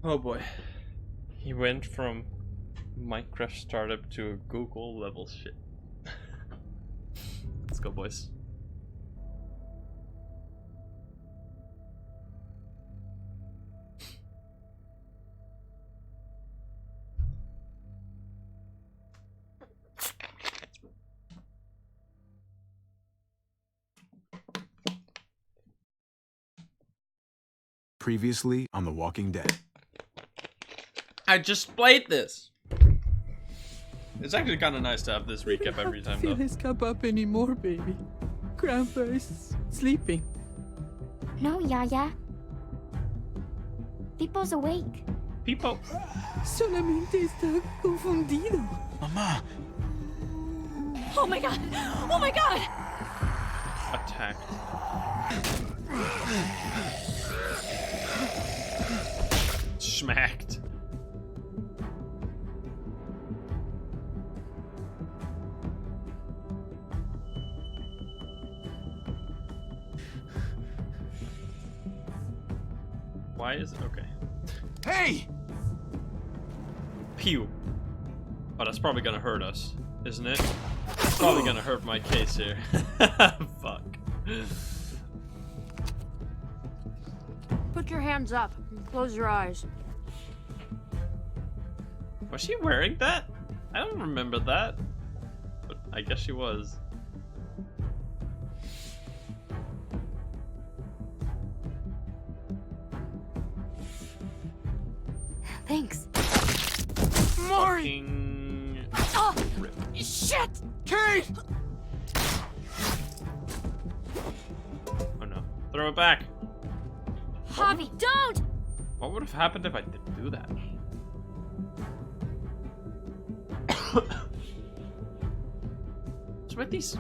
Oh boy. He went from Minecraft startup to a Google level shit. Let's go, boys. Previously on The Walking Dead. I just played this. It's actually kind of nice to have this recap every time, though. I don't feel his cup up anymore, baby. Grandpa is sleeping. No, Yaya. Pipo's awake. People. Solamente está confundido. Mama! Oh my god! Oh my god! Attacked. Smacked. Why is it okay? Hey! Pew. Oh, that's probably gonna hurt us, isn't it? It's probably gonna hurt my case here. Fuck. Put your hands up and close your eyes. Was she wearing that? I don't remember that. But I guess she was. Thanks. Fucking Oh, rip. shit! Kate! Oh no. Throw it back. Javi, don't! What would have happened if I didn't do that? What's with these?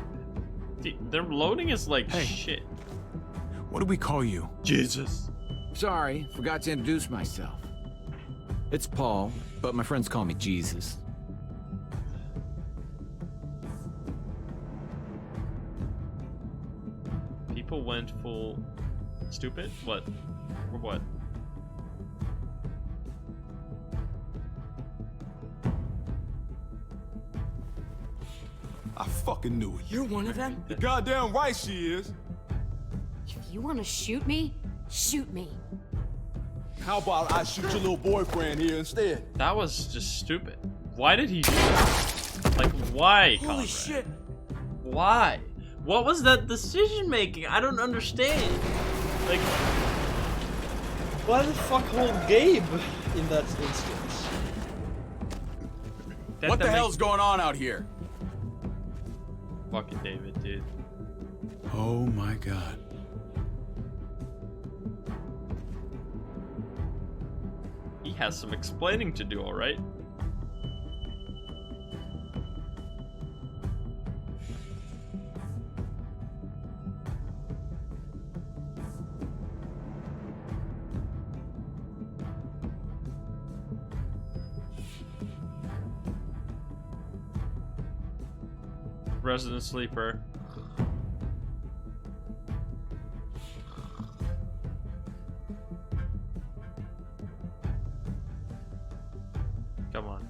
Their loading is like Hey. shit. What do we call you? Jesus. Sorry, forgot to introduce myself. It's Paul, but my friends call me Jesus. People went full stupid? What? Or what? I fucking knew it. You're one of them? You're goddamn right she is. If you want to shoot me, shoot me. How about I shoot your little boyfriend here instead? That was just stupid. Why did he do that? Like, why, Conrad? Holy shit. Why? What was that decision making? I don't understand. Like, why the fuck hold Gabe in that instance? What the hell's going on out here? Fucking David, dude. Oh my god. He has some explaining to do, alright? Resident sleeper. Come on.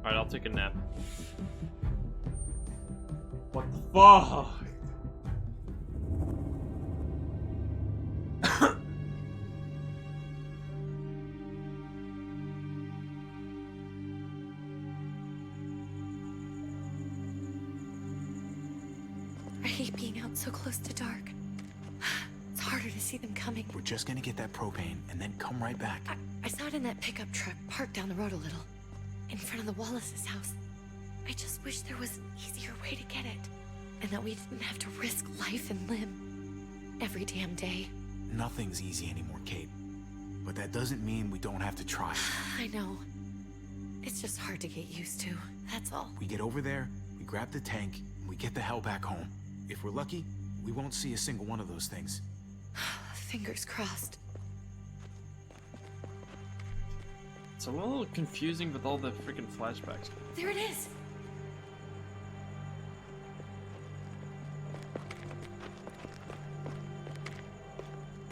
Alright, I'll take a nap. What the fuck? I hate being out so close to dark. It's harder to see them coming. We're just gonna get that propane and then come right back. I saw it in that pickup truck parked down the road a little, in front of the Wallace's house. I just wish there was an easier way to get it, and that we didn't have to risk life and limb every damn day. Nothing's easy anymore, Kate. But that doesn't mean we don't have to try. I know. It's just hard to get used to, that's all. We get over there, we grab the tank, and we get the hell back home. If we're lucky, we won't see a single one of those things. Fingers crossed. It's a little confusing with all the freaking flashbacks. There it is!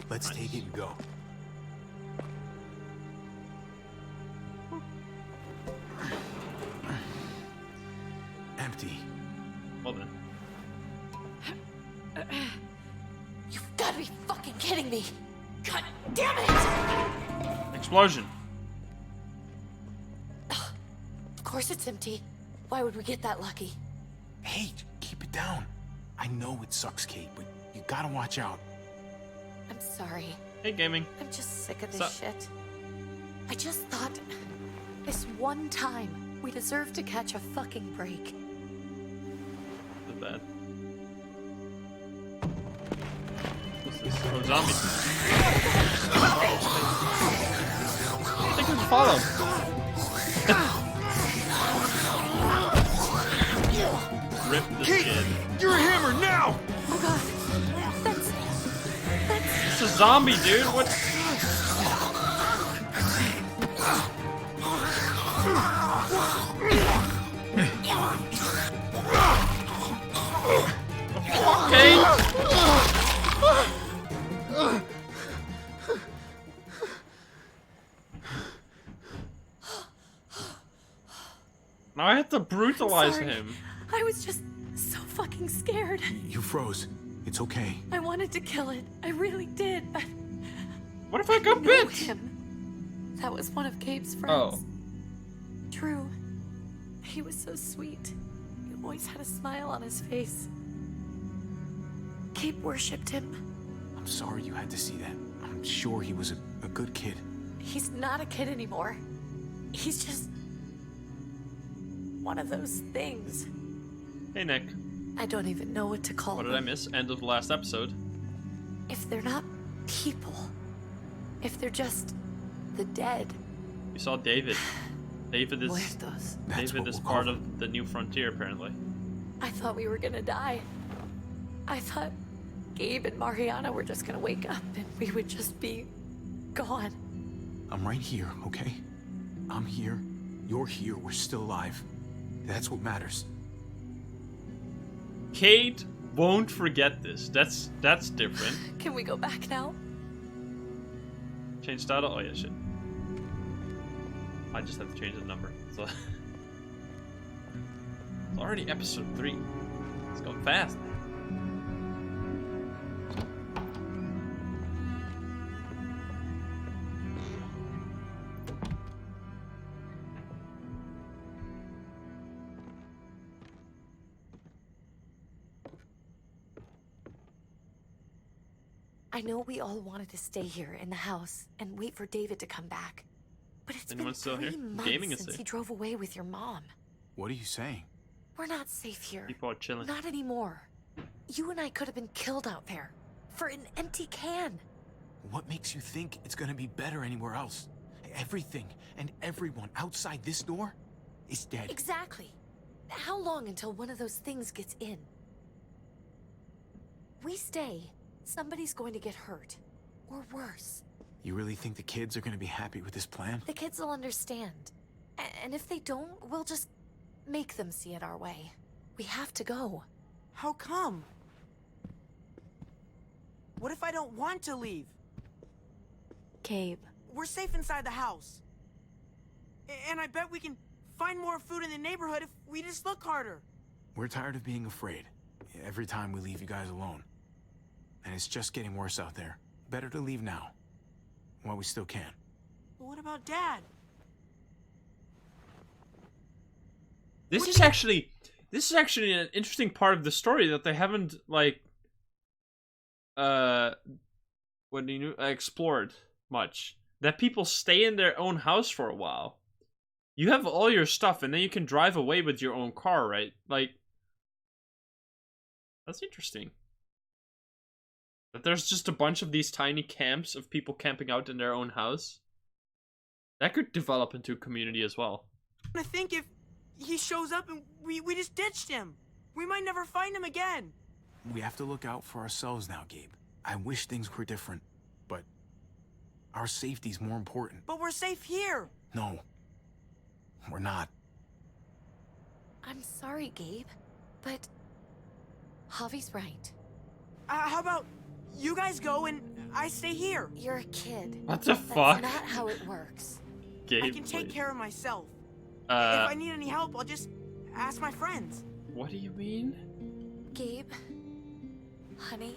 Let's take it and go. Empty. Well then. You've got to be fucking kidding me! God damn it! Explosion. Of course it's empty. Why would we get that lucky? Hey, keep it down. I know it sucks, Kate, but you gotta watch out. I'm sorry. Hey, gaming. I'm just sick of this What's up? shit. I just thought this one time we deserve to catch a fucking break. Not bad. What's this? Oh, zombies. I think we can follow. Rip this kid. You're a hammer now! Oh god. That's It's a zombie, dude. What? Okay. Now I have to brutalize sorry. him. I was just so fucking scared. You froze. It's okay. I wanted to kill it. I really did, but What if I got know bit? him. That was one of Gabe's friends. Oh. True. He was so sweet. He always had a smile on his face. Gabe worshipped him. I'm sorry you had to see that. I'm sure he was a good kid. He's not a kid anymore. He's just one of those things. Hey, Nick. I don't even know what to call What them. did I miss? End of the last episode. If they're not people, if they're just the dead. You saw David. David is Muertos. That's David what is we'll part call of the new frontier, apparently. I thought we were gonna die. I thought Gabe and Mariana were just gonna wake up and we would just be gone. I'm right here, okay? I'm here. You're here. We're still alive. That's what matters. Kate won't forget this. That's different. Can we go back now? Change title? Oh yeah, shit. I just have to change the number. So it's already episode 3. It's going fast. I know we all wanted to stay here in the house and wait for David to come back. But it's Anyone been still 3 here? months Gaming is since safe. he drove away with your mom. What are you saying? We're not safe here. People are chilling. Not anymore. You and I could have been killed out there. For an empty can. What makes you think it's gonna be better anywhere else? Everything and everyone outside this door is dead. Exactly. How long until one of those things gets in? We stay, somebody's going to get hurt. Or worse. You really think the kids are gonna be happy with this plan? The kids will understand. And if they don't, we'll just make them see it our way. We have to go. How come? What if I don't want to leave? Gabe. We're safe inside the house. And I bet we can find more food in the neighborhood if we just look harder. We're tired of being afraid. Every time we leave you guys alone. And it's just getting worse out there. Better to leave now. While we still can. But what about Dad? This is actually an interesting part of the story that they haven't explored much. That people stay in their own house for a while. You have all your stuff and then you can drive away with your own car, right? Like, that's interesting. That there's just a bunch of these tiny camps of people camping out in their own house. That could develop into a community as well. I think if he shows up and we just ditched him, we might never find him again. We have to look out for ourselves now, Gabe. I wish things were different, but our safety's more important. But we're safe here. No, we're not. I'm sorry, Gabe. But Javi's right. How about you guys go and I stay here. You're a kid. What the That's fuck? not how it works. I can take care of myself. If Uh, I need any help, I'll just ask my friends. what do you mean? Gabe, honey,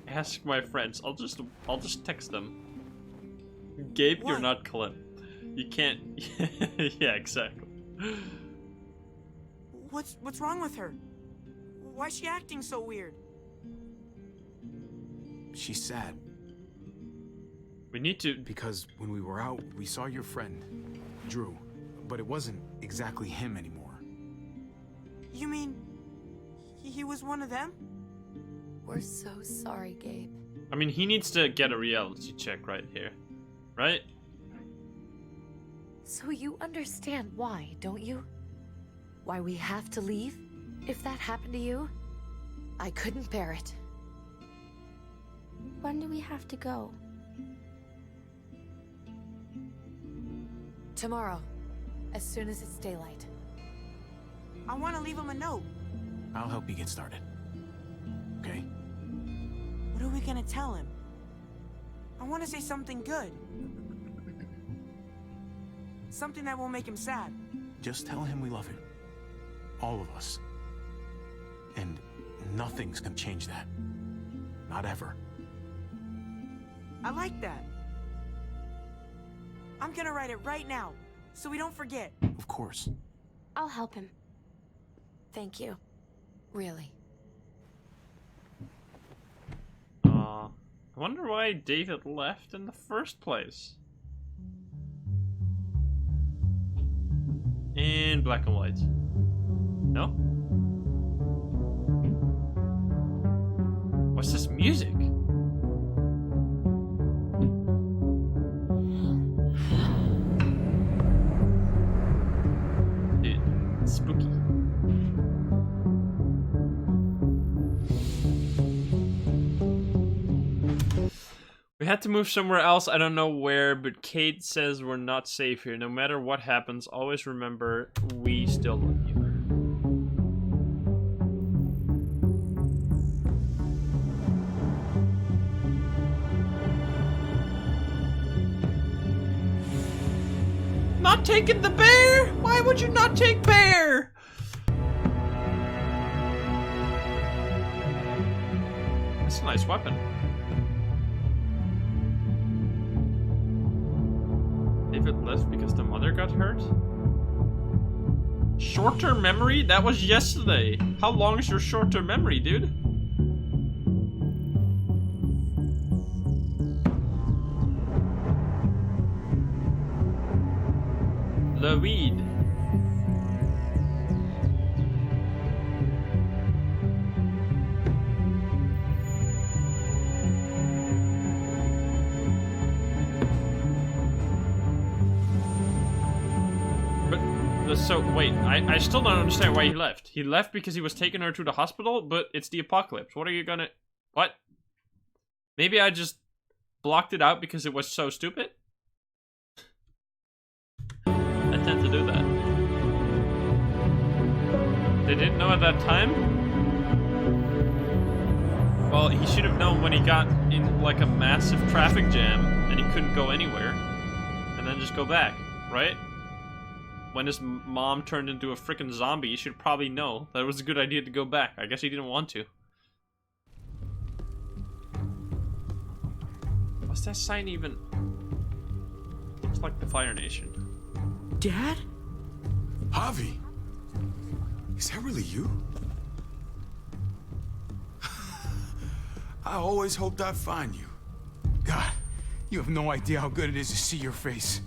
Ask my friends. I'll just text them. Gabe, you're What? not Clem. You can't. Yeah, exactly. What's wrong with her? Why is she acting so weird? She's sad We need to. because when we were out, we saw your friend, Drew, but it wasn't exactly him anymore. You mean he was one of them? we're so sorry, Gabe. I mean, he needs to get a reality check right here, right? So you understand why, don't you? Why we have to leave? If that happened to you, I couldn't bear it. When do we have to go? Tomorrow, as soon as it's daylight. I want to leave him a note. I'll help you get started. Okay? What are we gonna tell him? I want to say something good. Something that won't make him sad. Just tell him we love him. All of us. And nothing's gonna change that. Not ever. I like that. I'm gonna write it right now, so we don't forget. Of course. I'll help him. Thank you. Really. I wonder why David left in the first place. In black and white. No? What's this music? Dude, it's spooky. We had to move somewhere else, I don't know where, but Kate says we're not safe here. No matter what happens, always remember, we still love you. Not taking the bear? Why would you not take bear? That's a nice weapon. David left because the mother got hurt? Short-term memory? That was yesterday. How long is your short-term memory, dude? The weed. So, wait, I still don't understand why he left. He left because he was taking her to the hospital, but it's the apocalypse. What are you gonna... What? Maybe I just blocked it out because it was so stupid? I tend to do that. They didn't know at that time? Well, he should have known when he got in, like, a massive traffic jam and he couldn't go anywhere. And then just go back, right? When his mom turned into a freaking zombie, you should probably know that it was a good idea to go back. I guess he didn't want to. What's that sign even? Looks like the Fire Nation. Dad? Javi, is that really you? I always hoped I'd find you. God, you have no idea how good it is to see your face.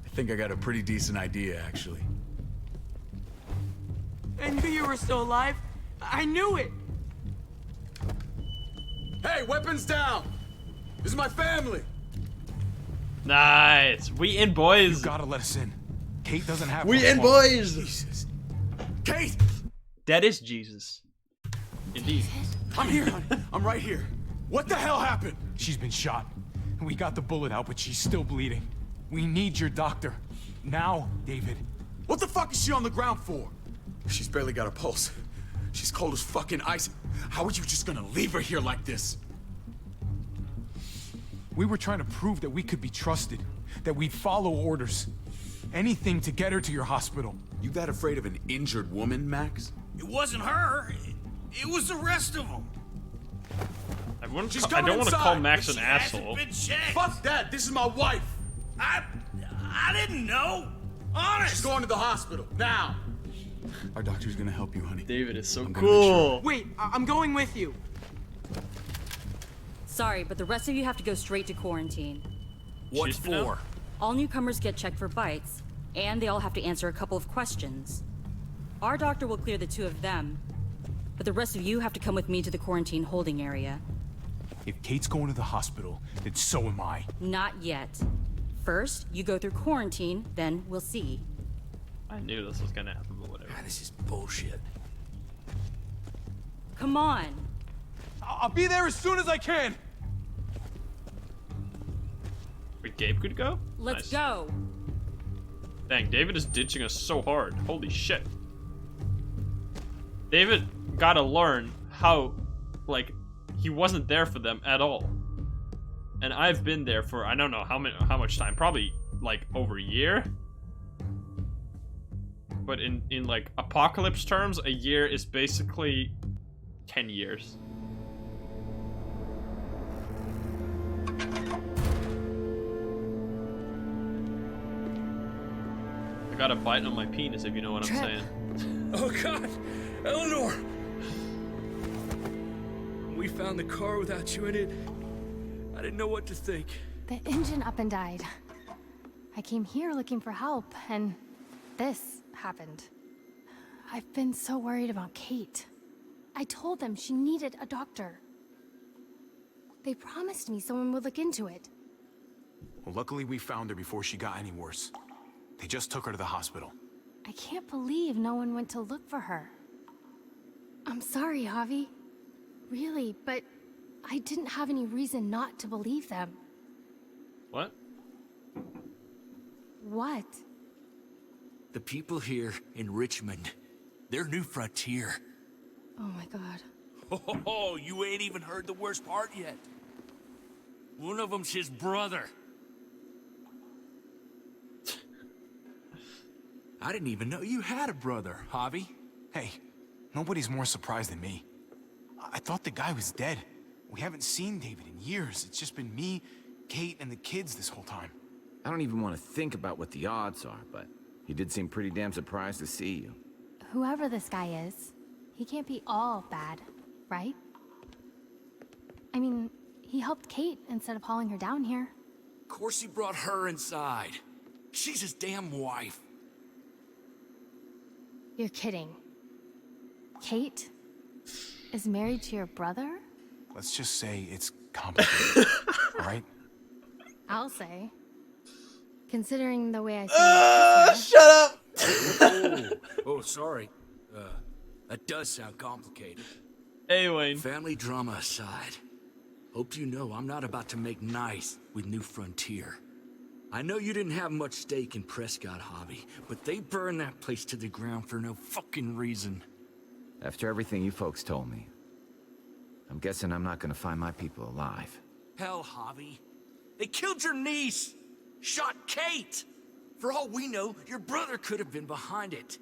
I think I got a pretty decent idea, actually. I knew you were still alive. I knew it. Hey, weapons down! This is my family! Nice. We in, boys. You gotta let us in. Kate doesn't have... We in, one. boys. Jesus. Kate! That is Jesus. Indeed. I'm here, honey. I'm right here. What the hell happened? She's been shot. We got the bullet out, but she's still bleeding. We need your doctor. Now, David. What the fuck is she on the ground for? She's barely got a pulse. She's cold as fucking ice. How are you just gonna leave her here like this? We were trying to prove that we could be trusted, that we'd follow orders. Anything to get her to your hospital. You that afraid of an injured woman, Max? It wasn't her. It was the rest of them. I don't She's want to coming call inside, Max But an she hasn't asshole. been checked. Fuck that, this is my wife. I didn't know. Honest. She's going to the hospital, now. Our doctor's gonna help you, honey. David is so I'm gonna make cool. Wait, I'm going with you. Sorry, but the rest of you have to go straight to quarantine. What Excuse me now? for? All newcomers get checked for bites, and they all have to answer a couple of questions. Our doctor will clear the two of them, but the rest of you have to come with me to the quarantine holding area. If Kate's going to the hospital, then so am I. Not yet. First, you go through quarantine, then we'll see. I knew this was gonna happen, but whatever. Ah, this is bullshit. Come on. I'll be there as soon as I can. Wait, Gabe could go? Let's Nice. go. Dang, David is ditching us so hard. Holy shit. David gotta learn how, like, he wasn't there for them at all. And I've been there for, I don't know how much time. Probably, like, over a year. But in like, apocalypse terms, a year is basically 10 years. I got a bite on my penis, if you know what I'm saying. Oh God, Eleanor! We found the car without you in it. I didn't know what to think. The engine up and died. I came here looking for help, and this happened. I've been so worried about Kate. I told them she needed a doctor. They promised me someone would look into it. Well, luckily we found her before she got any worse. They just took her to the hospital. I can't believe no one went to look for her. I'm sorry, Javi. Really, but I didn't have any reason not to believe them. What? What? The people here in Richmond, their new frontier. Oh my god. Oh, you ain't even heard the worst part yet. One of them's his brother. I didn't even know you had a brother, Javi. Hey, nobody's more surprised than me. I thought the guy was dead. We haven't seen David in years. It's just been me, Kate, and the kids this whole time. I don't even want to think about what the odds are, but he did seem pretty damn surprised to see you. Whoever this guy is, he can't be all bad, right? I mean, he helped Kate instead of hauling her down here. Of course he brought her inside. She's his damn wife. You're kidding. Kate is married to your brother? Let's just say it's complicated, all right? I'll say. Considering the way I see Shut up! Oh, sorry. That does sound complicated. Hey, Wayne. Family drama aside, hope you know I'm not about to make nice with New Frontier. I know you didn't have much stake in Prescott, Javi, but they burned that place to the ground for no fucking reason. After everything you folks told me, I'm guessing I'm not gonna find my people alive. Hell, Javi. They killed your niece! Shot Kate! For all we know, your brother could have been behind it.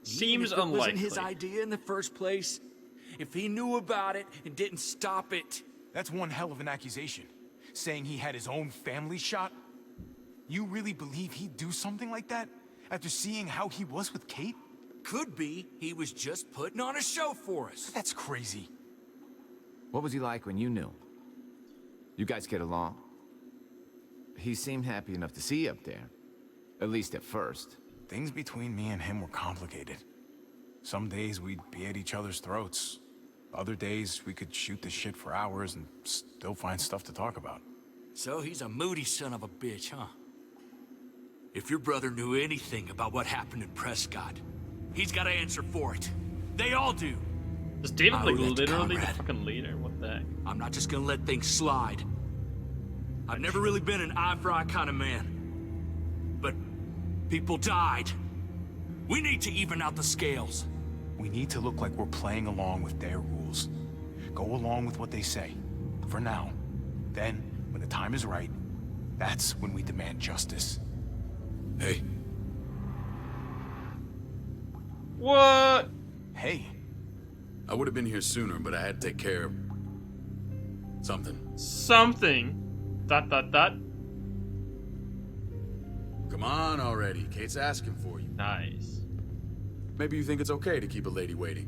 Seems Even if it unlikely. wasn't his idea in the first place. If he knew about it and didn't stop it. That's one hell of an accusation. Saying he had his own family shot? You really believe he'd do something like that? After seeing how he was with Kate? Could be he was just putting on a show for us. That's crazy. What was he like when you knew? You guys get along? He seemed happy enough to see you up there. At least at first. Things between me and him were complicated. Some days we'd be at each other's throats. Other days we could shoot the shit for hours and still find stuff to talk about. So he's a moody son of a bitch, huh? If your brother knew anything about what happened in Prescott, he's got to answer for it. They all do. Is David I like owe that to literally the Conrad. fucking leader? What the heck? I'm not just gonna let things slide. I've never really been an eye-for-eye kind of man. But people died. We need to even out the scales. We need to look like we're playing along with their rules. Go along with what they say. For now. Then, when the time is right, that's when we demand justice. Hey, What? Hey, I would have been here sooner, but I had to take care of something. Something. ... Come on already. Kate's asking for you. Nice. Maybe you think it's okay to keep a lady waiting.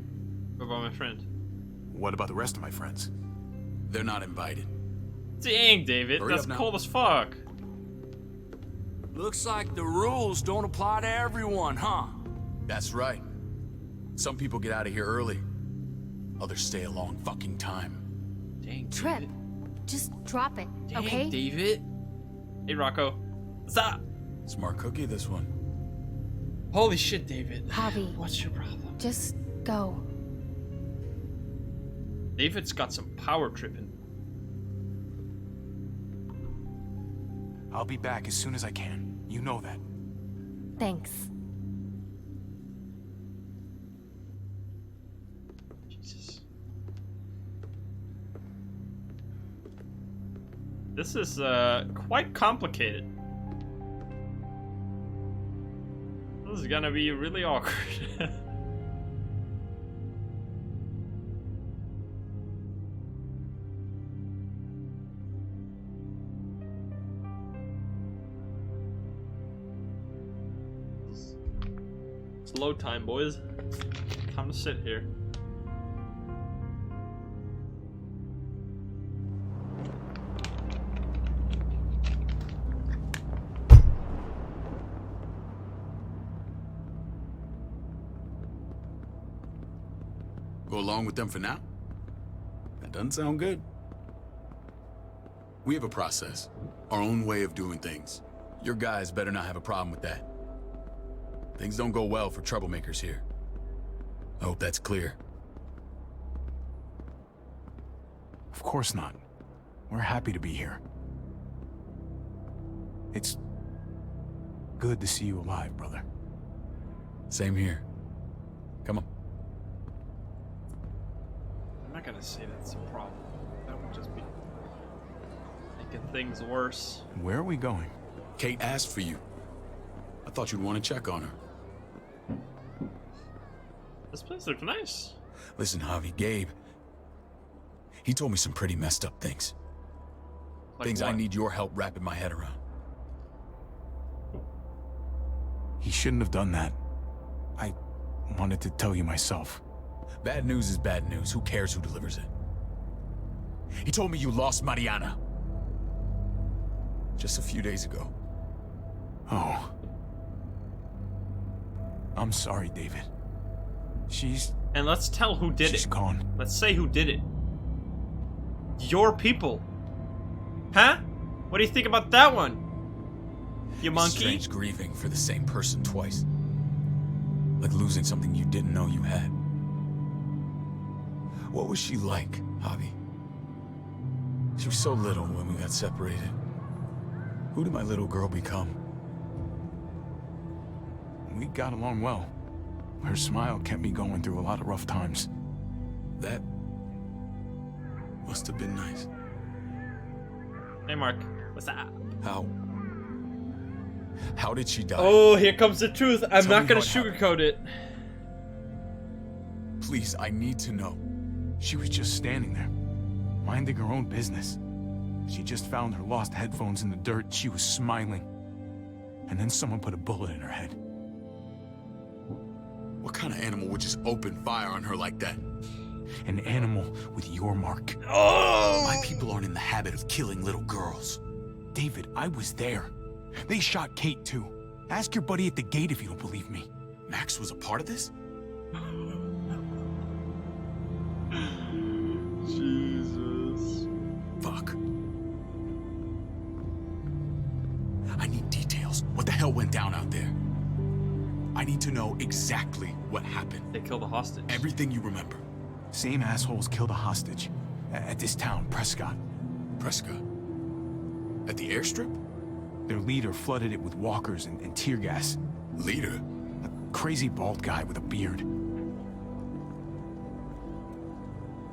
What about my friend? what about the rest of my friends? They're not invited. Dang, David, Hurry that's up now. cold as fuck. Looks like the rules don't apply to everyone, huh? That's right. Some people get out of here early. Others stay a long fucking time. Dang, Trip, David. just drop it, Dang, okay? David. Hey, Rocco. Zah! Smart cookie, this one. Holy shit, David. Javi. What's your problem? Just go. David's got some power tripping. I'll be back as soon as I can. You know that. Thanks. Jesus. This is quite complicated. This is gonna be really awkward. It's load time, boys. Time to sit here. Go along with them for now? That doesn't sound good. We have a process, our own way of doing things. Your guys better not have a problem with that. Things don't go well for troublemakers here. I hope that's clear. Of course not. We're happy to be here. It's good to see you alive, brother. Same here. Come on. I'm not gonna say that's a problem. That would just be making things worse. Where are we going? Kate asked for you. I thought you'd want to check on her. This place looks nice. Listen, Javi, Gabe. He told me some pretty messed up things. Like Things I what? need your help wrapping my head around. He shouldn't have done that. I wanted to tell you myself. Bad news is bad news. Who cares who delivers it? He told me you lost Mariana. Just a few days ago. Oh. I'm sorry, David. And let's tell who did She's it. gone. Let's say who did it. Your people. Huh? What do you think about that one? You monkey? Strange grieving for the same person twice. Like losing something you didn't know you had. What was she like, Javi? She was so little when we got separated. Who did my little girl become? We got along well. Her smile kept me going through a lot of rough times. That must have been nice. Hey, Mark. What's up? How did she die? Oh, here comes the truth. I'm Tell not me gonna how it sugarcoat it. Please, I need to know. She was just standing there, minding her own business. She just found her lost headphones in the dirt. She was smiling. And then someone put a bullet in her head. What kind of animal would just open fire on her like that? An animal with your mark. Oh! My people aren't in the habit of killing little girls. David, I was there. They shot Kate too. Ask your buddy at the gate if you don't believe me. Max was a part of this? Jesus. Fuck. I need details. What the hell went down out there? I need to know exactly what happened. They killed a hostage. Everything you remember. Same assholes killed a hostage. At this town, Prescott. Prescott? At the airstrip? Their leader flooded it with walkers and tear gas. Leader? A crazy bald guy with a beard.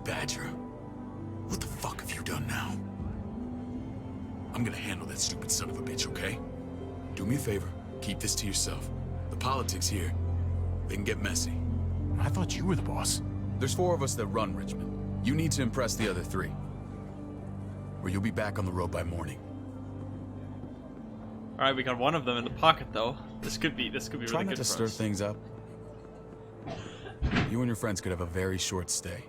Badger. What the fuck have you done now? I'm gonna handle that stupid son of a bitch, okay? Do me a favor, keep this to yourself. The politics here, they can get messy. I thought you were the boss. There's 4 of us that run Richmond. You need to impress the other 3. Or you'll be back on the road by morning. Alright, we got one of them in the pocket though. This could be really good for us. Try not to stir things up. You and your friends could have a very short stay.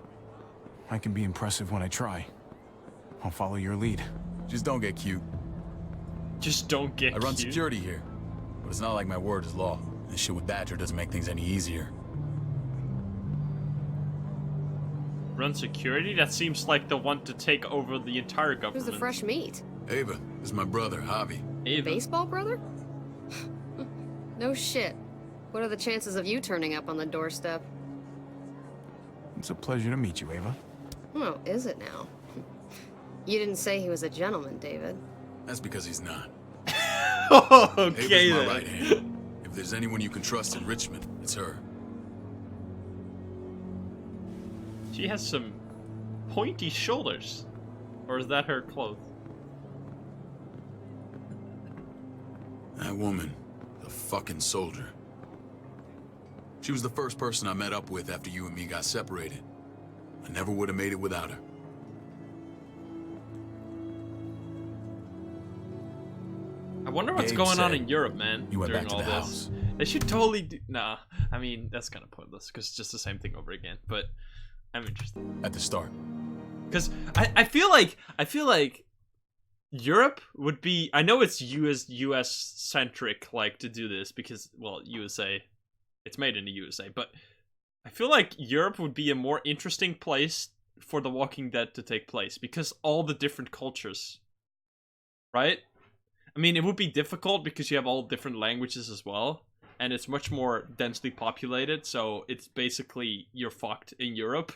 I can be impressive when I try. I'll follow your lead. Just don't get cute. Just don't get I run cute. security here, but it's not like my word is law. This shit with Badger doesn't make things any easier. Run security? That seems like the one to take over the entire government. Who's the fresh meat? Ava, this is my brother, Javi. Ava. Baseball brother? No shit. What are the chances of you turning up on the doorstep? It's a pleasure to meet you, Ava. Oh, is it now? You didn't say he was a gentleman, David. That's because he's not. Okay Ava's my then. right hand. If there's anyone you can trust in Richmond, it's her. She has some pointy shoulders. Or is that her clothes? That woman, the fucking soldier. She was the first person I met up with after you and me got separated. I never would have made it without her. I wonder what's Gabe going on said in Europe, man. you went during back to all the this. house. They should totally do. Nah, I mean that's kind of pointless because it's just the same thing over again. But I'm interested At the start. because I feel like Europe would be. I know it's US centric like to do this because well USA, it's made in the USA, but I feel like Europe would be a more interesting place for The Walking Dead to take place because all the different cultures, right? I mean, it would be difficult because you have all different languages as well, and it's much more densely populated, so it's basically you're fucked in Europe.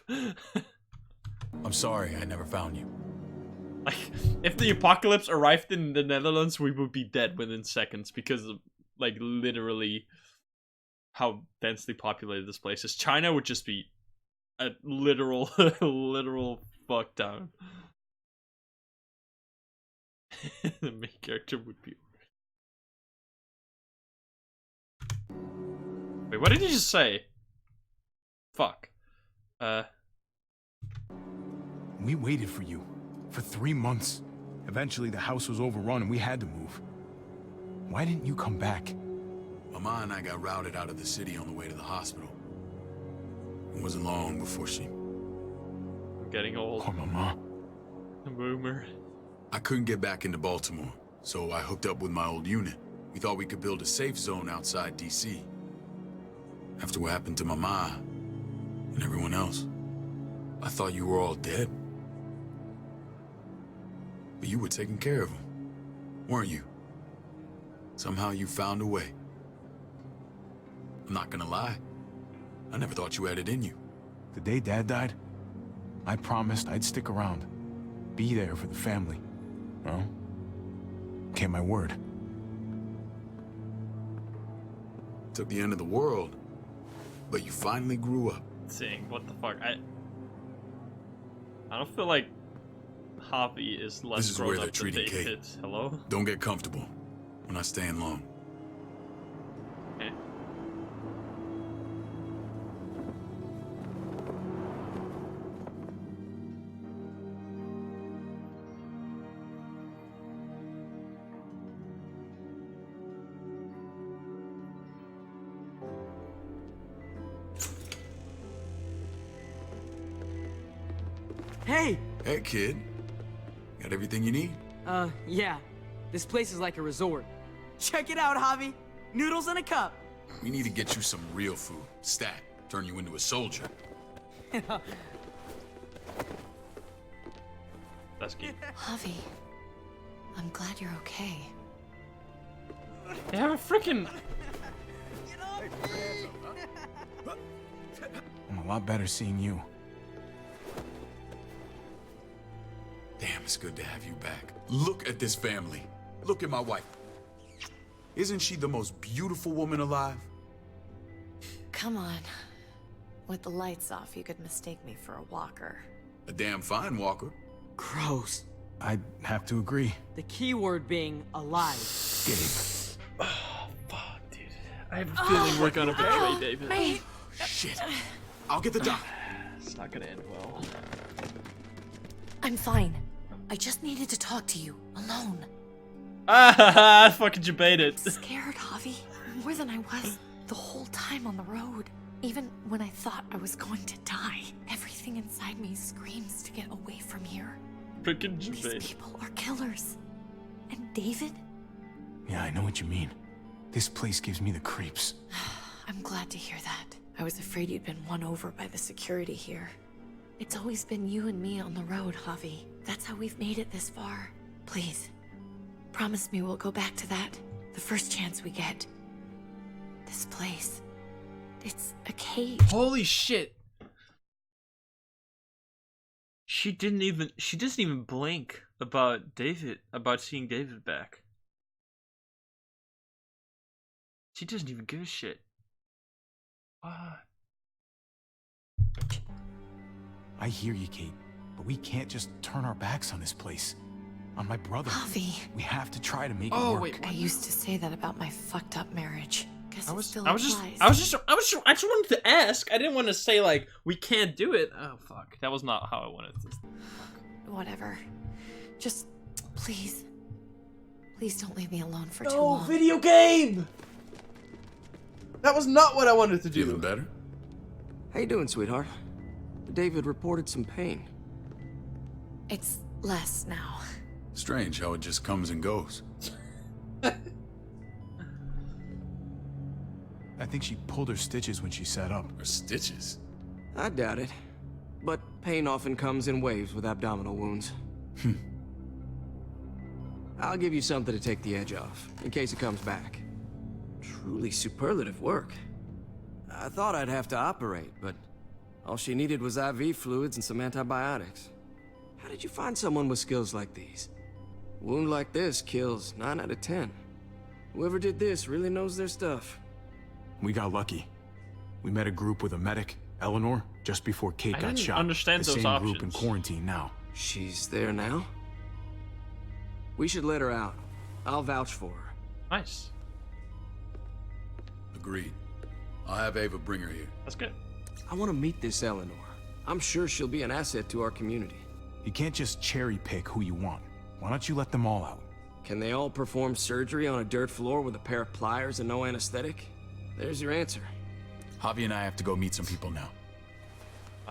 I'm sorry I never found you. Like, if the apocalypse arrived in the Netherlands, we would be dead within seconds because of, like, literally how densely populated this place is. China would just be a literal, literal fuck down. The main character would be. Wait, what did you just say? Fuck. We waited for you. For 3 months. Eventually the house was overrun and we had to move. Why didn't you come back? Mama and I got routed out of the city on the way to the hospital. It wasn't long before she... I'm getting old. Oh, Mama. A boomer. I couldn't get back into Baltimore, so I hooked up with my old unit. We thought we could build a safe zone outside D.C. After what happened to Mama and everyone else, I thought you were all dead. But you were taking care of them, weren't you? Somehow you found a way. I'm not gonna lie. I never thought you had it in you. The day Dad died, I promised I'd stick around. Be there for the family. Well, kept my word. Took the end of the world, but you finally grew up. Saying what the fuck? I don't feel like Javi is less This is grown where they're up than treating David. Kate. Hello? Don't get comfortable. We're not staying long. Okay. Hey! Hey, kid. Got everything you need? Yeah. This place is like a resort. Check it out, Javi. Noodles in a cup. We need to get you some real food. Stat. Turn you into a soldier. That's good. Javi, I'm glad you're okay. They have a freaking. I'm a lot better seeing you. Damn, it's good to have you back. Look at this family. Look at my wife. Isn't she the most beautiful woman alive? Come on. With the lights off, you could mistake me for a walker. A damn fine walker. Gross. I'd have to agree. The key word being alive. Gabe. Fuck, dude. I have a feeling we're gonna betray David. Wait. Shit. I'll get the doc. It's not gonna end well. I'm fine. I just needed to talk to you, alone. Ah, fucking debated. Scared, Javi. More than I was the whole time on the road. Even when I thought I was going to die, everything inside me screams to get away from here. Freaking These debated. people are killers. And David? Yeah, I know what you mean. This place gives me the creeps. I'm glad to hear that. I was afraid you'd been won over by the security here. It's always been you and me on the road, Javi. That's how we've made it this far. Please, promise me we'll go back to that the first chance we get. This place, it's a cage. Holy shit. She doesn't even blink about seeing David back. She doesn't even give a shit. What? I hear you, Kate, but we can't just turn our backs on this place. On my brother. Javi. We have to try to make it Oh, work. wait, I used to say that about my fucked up marriage. Guess it still I applies. just wanted to ask. I didn't want to say like we can't do it. Oh fuck, that was not how I wanted to. Whatever. Just, please don't leave me alone for too long. Video game. That was not what I wanted to do. Feeling better? How you doing, sweetheart? David reported some pain. It's less now. Strange how it just comes and goes. I think she pulled her stitches when she sat up. Her stitches? I doubt it. But pain often comes in waves with abdominal wounds. I'll give you something to take the edge off, in case it comes back. Truly superlative work. I thought I'd have to operate, but all she needed was IV fluids and some antibiotics. How did you find someone with skills like these? A wound like this kills 9 out of 10. Whoever did this really knows their stuff. We got lucky. We met a group with a medic, Eleanor, just before Kate I got didn't shot. understand the those same group in options. quarantine now. She's there now? We should let her out. I'll vouch for her. Nice. Agreed. I'll have Ava bring her here. That's good. I want to meet this Eleanor. I'm sure she'll be an asset to our community. You can't just cherry pick who you want. Why don't you let them all out? Can they all perform surgery on a dirt floor with a pair of pliers and no anesthetic? There's your answer. Javi and I have to go meet some people now.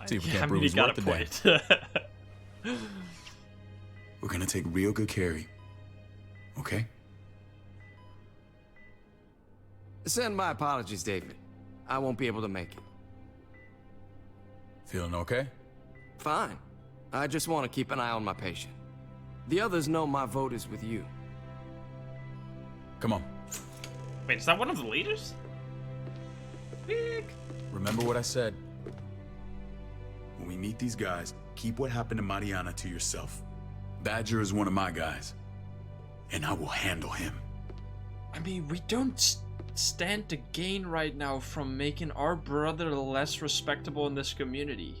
See if we Yeah, can't prove you his got worth a today. point. We're gonna take real good care of you. Okay? Send my apologies, David. I won't be able to make it. Feeling okay? Fine. I just want to keep an eye on my patient. The others know my vote is with you. Come on. Wait, is that one of the leaders? Big. Remember what I said. When we meet these guys, keep what happened to Mariana to yourself. Badger is one of my guys, and I will handle him. I mean, we don't stand to gain right now from making our brother less respectable in this community.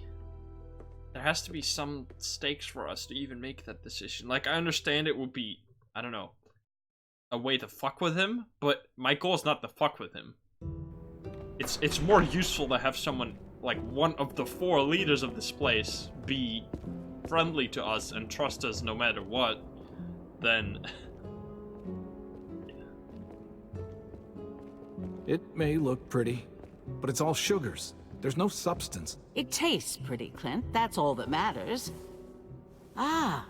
There has to be some stakes for us to even make that decision. Like, I understand it would be, I don't know, a way to fuck with him, but my goal is not to fuck with him. It's more useful to have someone, like one of the 4 leaders of this place, be friendly to us and trust us no matter what, than... It may look pretty, but it's all sugars. There's no substance. It tastes pretty, Clint. That's all that matters. Ah,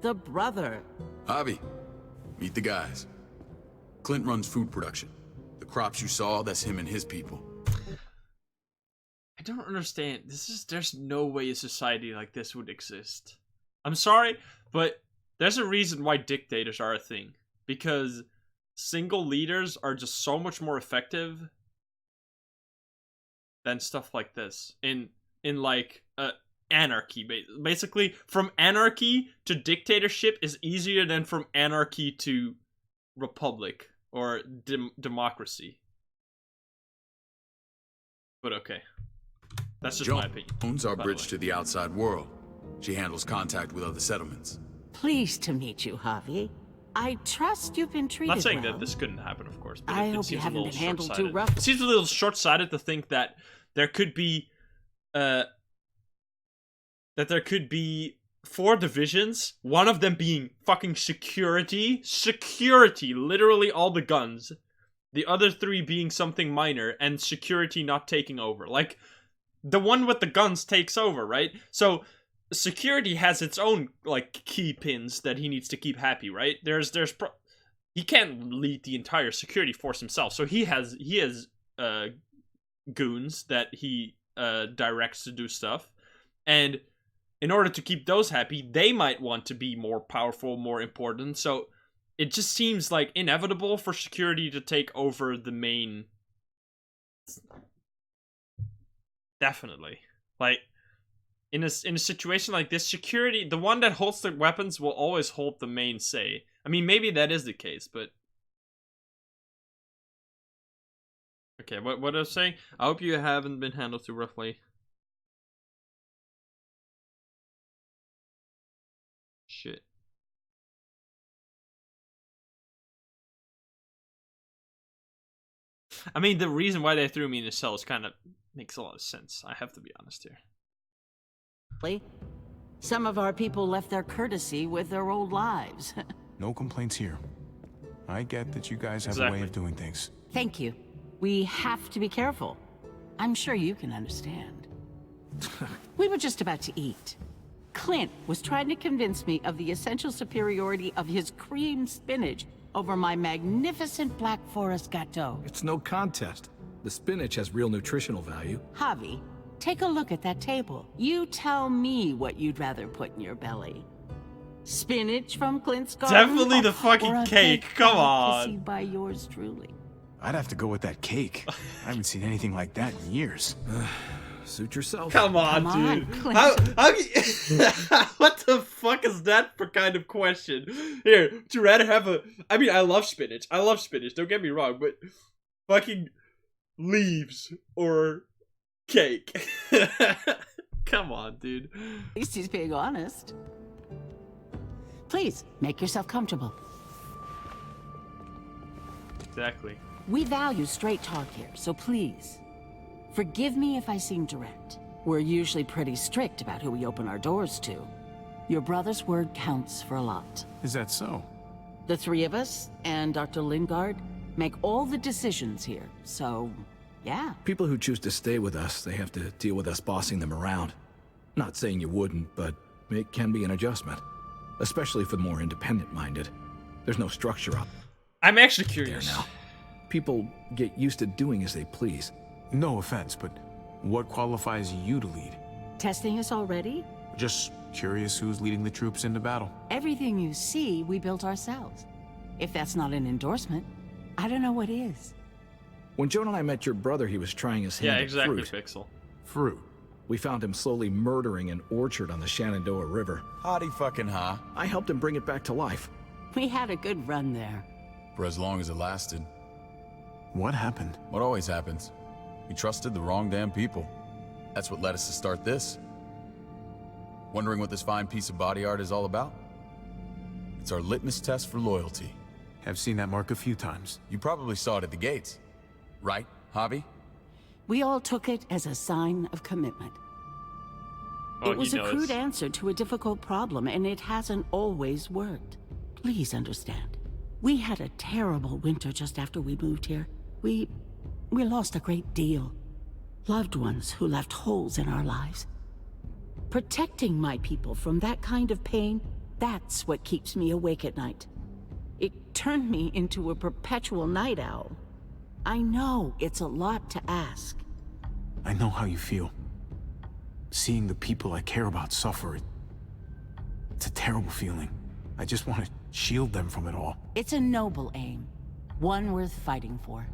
the brother. Javi, meet the guys. Clint runs food production. The crops you saw, that's him and his people. I don't understand. There's no way a society like this would exist. I'm sorry, but there's a reason why dictators are a thing. Because single leaders are just so much more effective than stuff like this. In like anarchy. Basically, from anarchy to dictatorship is easier than from anarchy to republic or democracy. But okay. That's just my opinion. Jones our bridge to the outside world. She handles contact with other settlements. Pleased to meet you, Javi. I trust you've been treated I'm not saying well. that this couldn't happen, of course, but I it hope you seems a haven't little been handled too short-sighted. rough. It seems a little short-sighted to think that there could be, four divisions, one of them being fucking security, literally all the guns, the other three being something minor, and security not taking over. Like, the one with the guns takes over, right? So, security has its own, like, key pins that he needs to keep happy, right? He can't lead the entire security force himself, so he has goons that he directs to do stuff, and in order to keep those happy, they might want to be more powerful, more important, so it just seems like inevitable for security to take over the main. Definitely. Like, in a situation like this, security, the one that holds the weapons will always hold the main say. I mean, maybe that is the case, but... Okay, what I was saying? I hope you haven't been handled too roughly. Shit. I mean, the reason why they threw me in the cell is kind of makes a lot of sense. I have to be honest here. Some of our people left their courtesy with their old lives. No complaints here. I get that you guys have a way of doing things. Thank you. We have to be careful. I'm sure you can understand. We were just about to eat. Clint was trying to convince me of the essential superiority of his cream spinach over my magnificent Black Forest gâteau. It's no contest. The spinach has real nutritional value. Javi, take a look at that table. You tell me what you'd rather put in your belly. Spinach from Clint's garden? Definitely the fucking or a cake. Come on. delicacy by yours truly. I'd have to go with that cake. I haven't seen anything like that in years. Suit yourself. Come on, dude. Clint. What the fuck is that for kind of question? Here, would you rather have a... I mean, I love spinach. Don't get me wrong, but fucking leaves or cake? Come on, dude. At least he's being honest. Please, make yourself comfortable. Exactly. We value straight talk here, so please, forgive me if I seem direct. We're usually pretty strict about who we open our doors to. Your brother's word counts for a lot. Is that so? The three of us, and Dr. Lingard, make all the decisions here, so, yeah. People who choose to stay with us, they have to deal with us bossing them around. Not saying you wouldn't, but it can be an adjustment. Especially for the more independent-minded. There's no structure up I'm actually curious. there now. People get used to doing as they please. No offense, but what qualifies you to lead? Testing us already? Just curious who's leading the troops into battle. Everything you see, we built ourselves. If that's not an endorsement, I don't know what is. When Joan and I met your brother, he was trying his hand Yeah, at exactly, fruit. Pixel. Fruit. We found him slowly murdering an orchard on the Shenandoah River. Howdy fucking ha. I helped him bring it back to life. We had a good run there. For as long as it lasted. What happened? What always happens. We trusted the wrong damn people. That's what led us to start this. Wondering what this fine piece of body art is all about? It's our litmus test for loyalty. Have seen that mark a few times. You probably saw it at the gates. Right, Javi? We all took it as a sign of commitment. Oh, It was he a knows. crude answer to a difficult problem, and it hasn't always worked. Please understand. We had a terrible winter just after we moved here. We lost a great deal. Loved ones who left holes in our lives. Protecting my people from that kind of pain, that's what keeps me awake at night. It turned me into a perpetual night owl. I know it's a lot to ask. I know how you feel. Seeing the people I care about suffer, it's a terrible feeling. I just want to shield them from it all. It's a noble aim. One worth fighting for.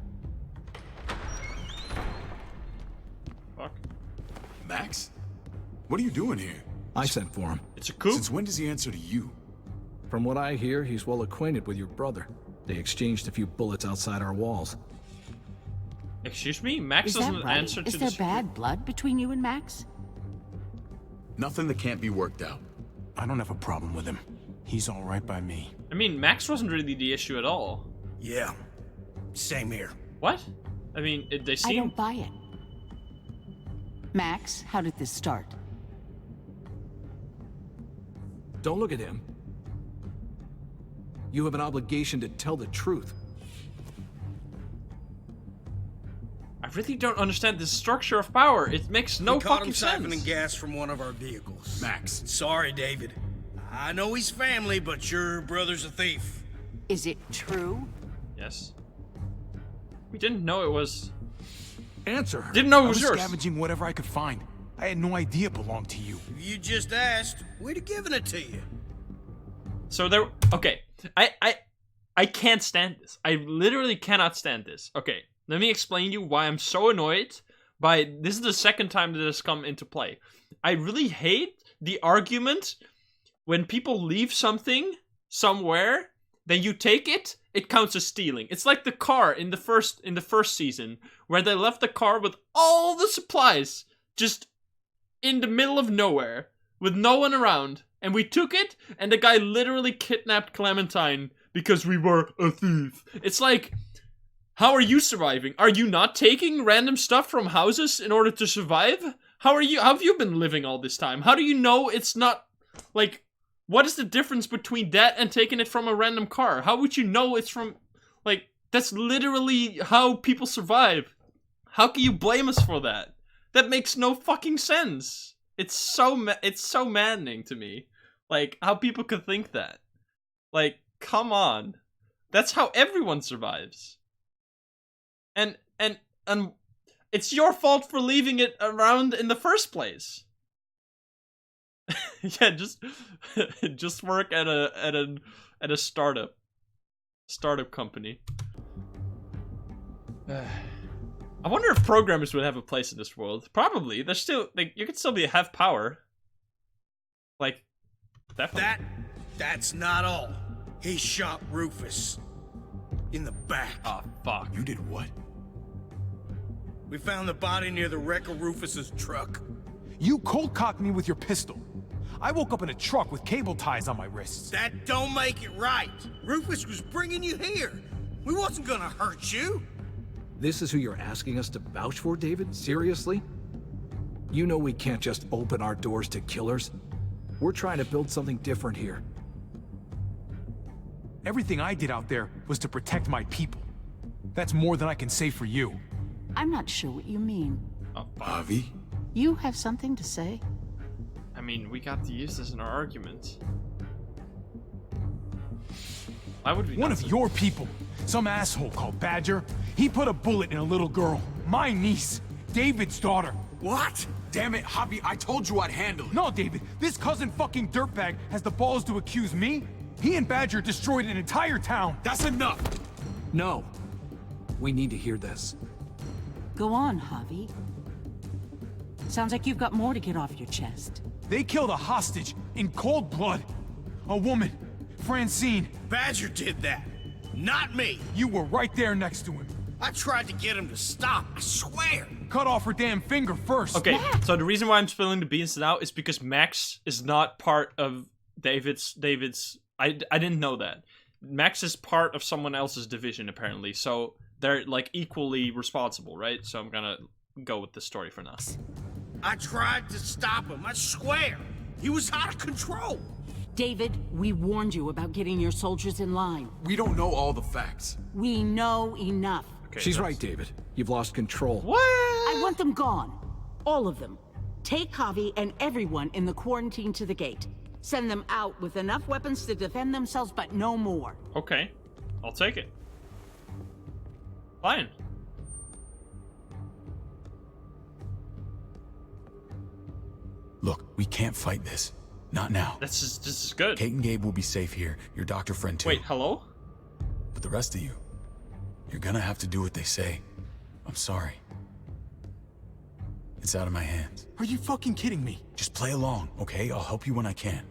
Fuck. Max? What are you doing here? I sent for him. It's a coup? Since when does he answer to you? From what I hear, he's well acquainted with your brother. They exchanged a few bullets outside our walls. Excuse me? Max Is that doesn't right? answer to Is there this. bad blood between you and Max? Nothing that can't be worked out. I don't have a problem with him. He's all right by me. I mean, Max wasn't really the issue at all. Yeah, same here. What? I mean, they I seem... don't buy it. Max, how did this start? Don't look at him. You have an obligation to tell the truth. I really don't understand the structure of power. It makes no we caught fucking him sense. siphoning gas from one of our vehicles. Max. Sorry, David. I know he's family, but your brother's a thief. Is it true? Yes. We didn't know it was... Answer her. Didn't know it I was was yours. scavenging whatever I could find. I had no idea it belonged to you. You just asked. We'd have given it to you. So there... Okay. I can't stand this. I literally cannot stand this. Okay. Let me explain you why I'm so annoyed by... This is the second time that this come into play. I really hate the argument when people leave something somewhere, then you take it, it counts as stealing. It's like the car in the first season, where they left the car with all the supplies just in the middle of nowhere with no one around, and we took it, and the guy literally kidnapped Clementine because we were a thief. It's like, how are you surviving? Are you not taking random stuff from houses in order to survive? How have you been living all this time? How do you know it's not, like, what is the difference between that and taking it from a random car? How would you know it's from, like, that's literally how people survive. How can you blame us for that? That makes no fucking sense. It's so maddening to me. Like, how people could think that. Like, come on. That's how everyone survives. And it's your fault for leaving it around in the first place. Yeah, just work at a startup company. I wonder if programmers would have a place in this world. Probably. There's still, like, you could still have power. Like, definitely. That's not all. He shot Rufus in the back. Oh, fuck. You did what? We found the body near the wreck of Rufus's truck. You cold-cocked me with your pistol. I woke up in a truck with cable ties on my wrists. That don't make it right. Rufus was bringing you here. We wasn't gonna hurt you. This is who you're asking us to vouch for, David? Seriously? You know we can't just open our doors to killers. We're trying to build something different here. Everything I did out there was to protect my people. That's more than I can say for you. I'm not sure what you mean. Oh, Javi? You have something to say? I mean, we got to use this in our argument. Why would we? One of your people, some asshole called Badger, he put a bullet in a little girl, my niece, David's daughter. What? Damn it, Javi, I told you I'd handle it. No, David, this cousin fucking dirtbag has the balls to accuse me? He and Badger destroyed an entire town. That's enough. No. We need to hear this. Go on, Javi. Sounds like you've got more to get off your chest. They killed a hostage in cold blood. A woman, Francine. Badger did that, not me. You were right there next to him. I tried to get him to stop, I swear. Cut off her damn finger first. Okay, so the reason why I'm spilling the beans now is because Max is not part of David's. I didn't know that. Max is part of someone else's division apparently, so they're like equally responsible, right? So I'm gonna go with this story for now. I tried to stop him, I swear. He was out of control. David, we warned you about getting your soldiers in line. We don't know all the facts. We know enough. Okay, She's right, David. You've lost control. What? I want them gone. All of them. Take Javi and everyone in the quarantine to the gate. Send them out with enough weapons to defend themselves, but no more. Okay, I'll take it. Fine. Look, we can't fight this. Not now. This is good. Kate and Gabe will be safe here. Your doctor friend too. Wait, hello? But the rest of you, you're gonna have to do what they say. I'm sorry. It's out of my hands. Are you fucking kidding me? Just play along, okay? I'll help you when I can.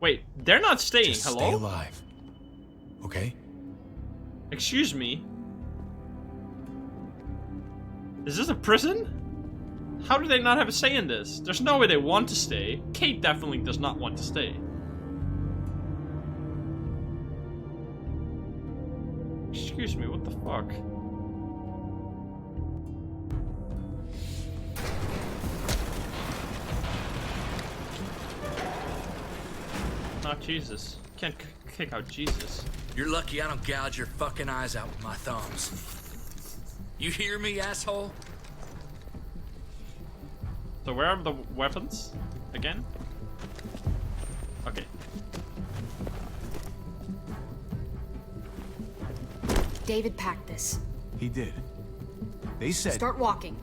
Wait, they're not staying. Just Hello? stay alive. Okay? Excuse me? Is this a prison? How do they not have a say in this? There's no way they want to stay. Kate definitely does not want to stay. Excuse me, what the fuck? Not Jesus. Can't kick out Jesus. You're lucky I don't gouge your fucking eyes out with my thumbs. You hear me, asshole? So where are the weapons? Again? Okay. David packed this. He did. They said... Start walking.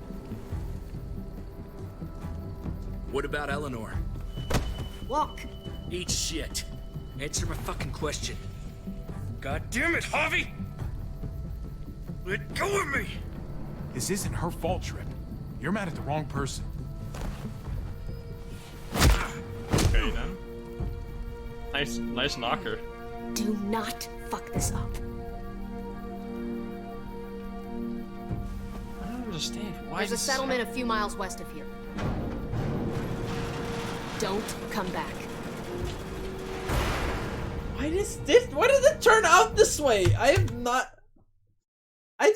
What about Eleanor? Walk. Eat shit. Answer my fucking question. God damn it, Javi! Let go of me! This isn't her fault, Trip. You're mad at the wrong person. Okay then. Nice knocker. Do not fuck this up. I don't understand. Why There's a this- settlement a few miles west of here. Don't come back. Why does it turn out this way? I do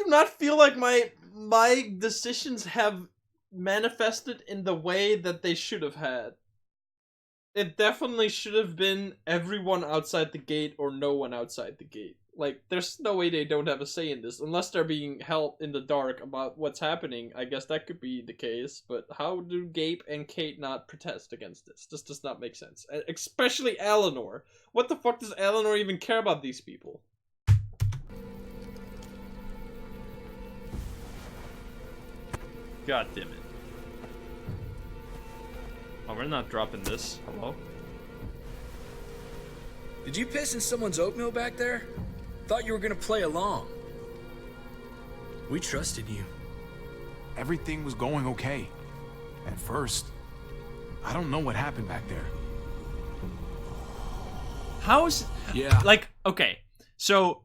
not feel like my decisions have manifested in the way that they should have had. It definitely should have been everyone outside the gate or no one outside the gate. Like, there's no way they don't have a say in this, unless they're being held in the dark about what's happening. I guess that could be the case, but how do Gabe and Kate not protest against this? This does not make sense. Especially Eleanor. What the fuck does Eleanor even care about these people? God damn it. Oh, we're not dropping this. Hello? Did you piss in someone's oatmeal back there? Thought you were gonna play along. We trusted you. Everything was going okay. At first. I don't know what happened back there. How's... Yeah. Like, okay. So,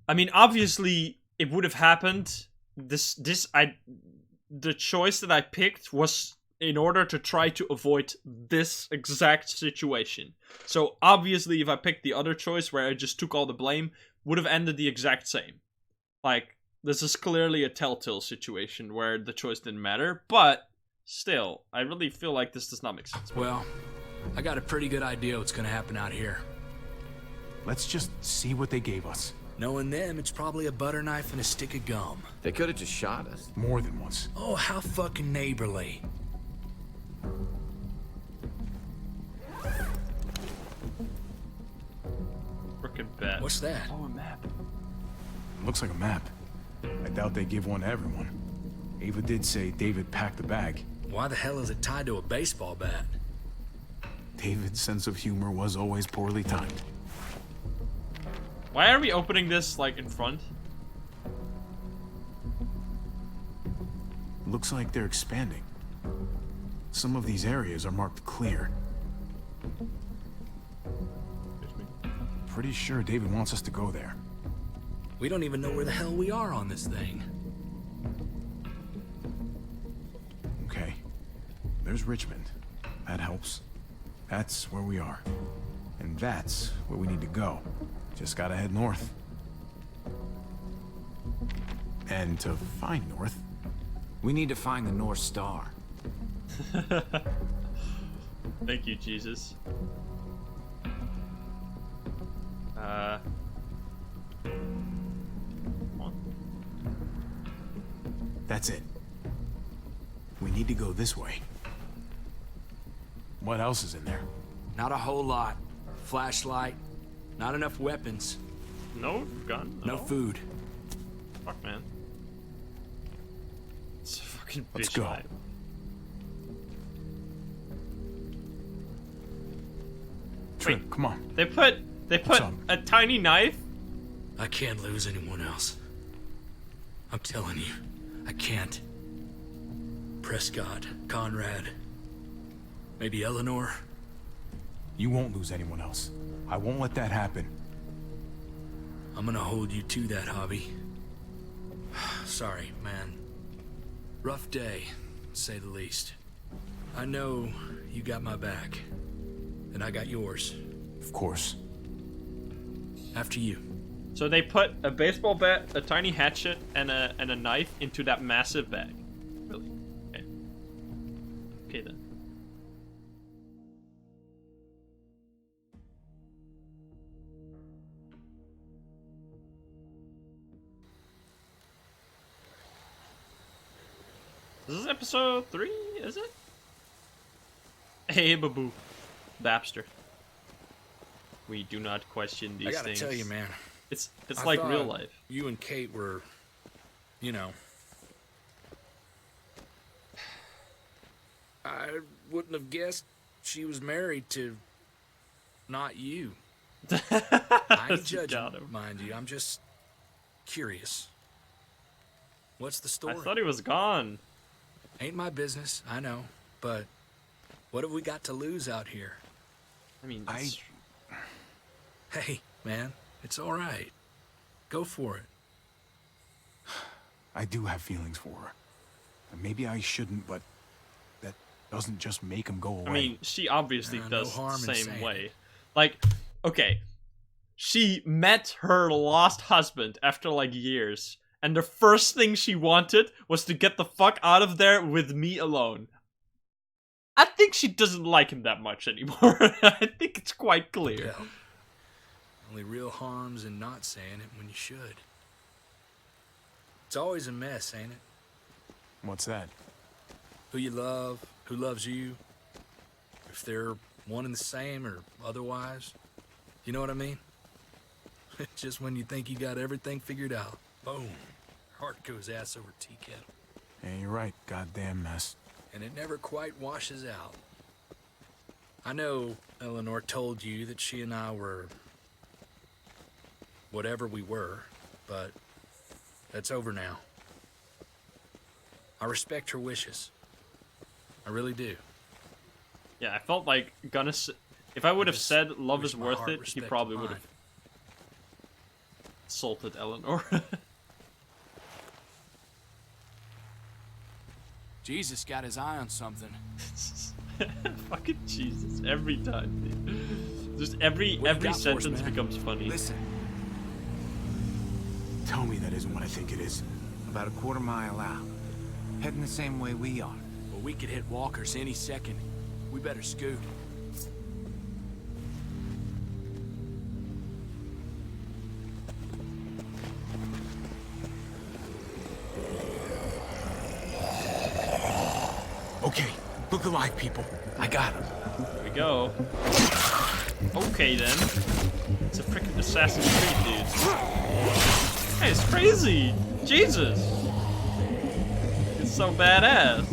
I mean, obviously, it would have happened. The choice that I picked was in order to try to avoid this exact situation. So, obviously, if I picked the other choice where I just took all the blame, would have ended the exact same. Like, this is clearly a telltale situation where the choice didn't matter, but still, I really feel like this does not make sense. Well, I got a pretty good idea what's gonna happen out here. Let's just see what they gave us. Knowing them, it's probably a butter knife and a stick of gum. They could have just shot us. More than once. Oh, how fucking neighborly. Frickin' bad. What's that? Oh, a map. Looks like a map. I doubt they give one to everyone. Ava did say David packed the bag. Why the hell is it tied to a baseball bat? David's sense of humor was always poorly timed. Why are we opening this, like, in front? Looks like they're expanding. Some of these areas are marked clear. Pretty sure David wants us to go there. We don't even know where the hell we are on this thing. Okay. There's Richmond. That helps. That's where we are. And that's where we need to go. Just gotta head north. And to find north, we need to find the North Star. Thank you, Jesus. That's it. We need to go this way. What else is in there? Not a whole lot. Flashlight. Not enough weapons. No gun? No food. Fuck, man. It's a fucking bitch. Let's go. Vibe. Trip, come on. They put a tiny knife? I can't lose anyone else. I'm telling you, I can't. Prescott, Conrad, maybe Eleanor. You won't lose anyone else. I won't let that happen. I'm gonna hold you to that, Javi. Sorry, man. Rough day, to say the least. I know you got my back, and I got yours. Of course. After you. So they put a baseball bat, a tiny hatchet, and a knife into that massive bag. Really? Okay. Okay then. This is episode 3, is it? Hey, Babu. Babster. We do not question these I gotta things. tell you, man. It's I like thought real life. You and Kate were, you know. I wouldn't have guessed she was married to not you. I ain't judging, mind you. I'm just curious. What's the story? I thought he was gone. Ain't my business, I know. But what have we got to lose out here? I mean, Hey, man, it's all right. Go for it. I do have feelings for her. And maybe I shouldn't, but that doesn't just make them go away. I mean, she obviously no does harm the in same saying way. Like, okay, she met her lost husband after like years, and the first thing she wanted was to get the fuck out of there with me alone. I think she doesn't like him that much anymore. I think it's quite clear. Yeah. Only real harm's in not saying it when you should. It's always a mess, ain't it? What's that? Who you love, who loves you, if they're one and the same or otherwise. You know what I mean? Just when you think you got everything figured out, boom, heart goes ass over tea kettle. Yeah, you're right. Goddamn mess. And it never quite washes out. I know Eleanor told you that she and I were whatever we were, but that's over now. I respect her wishes. I really do. Yeah, I felt like if I would have said love wish is my worth heart it, he respected probably would mine. have insulted Eleanor. Jesus got his eye on something. Fucking Jesus, every time, dude. Just every sentence becomes funny. Listen. Tell me that isn't what I think it is. About a quarter mile out. Heading the same way we are. Well, we could hit walkers any second. We better scoot. Okay, look alive, people. I got him. Here we go. Okay then. It's a freaking Assassin's Creed, dude. Hey, it's crazy! Jesus! It's so badass.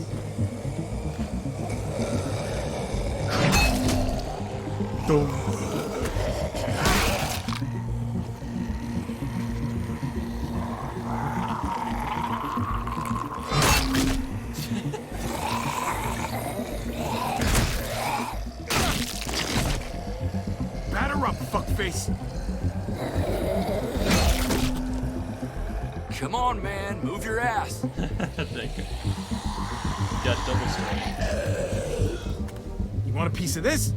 Batter up, fuckface. Come on, man, move your ass. Thank you. Got double strike. You want a piece of this?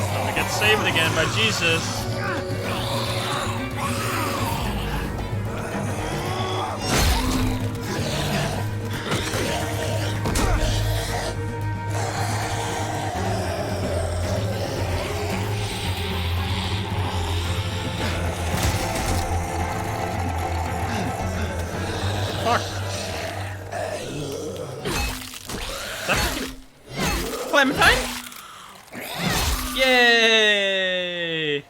I'm gonna get saved again by Jesus. Fuck. Is that fucking Clementine? Yay!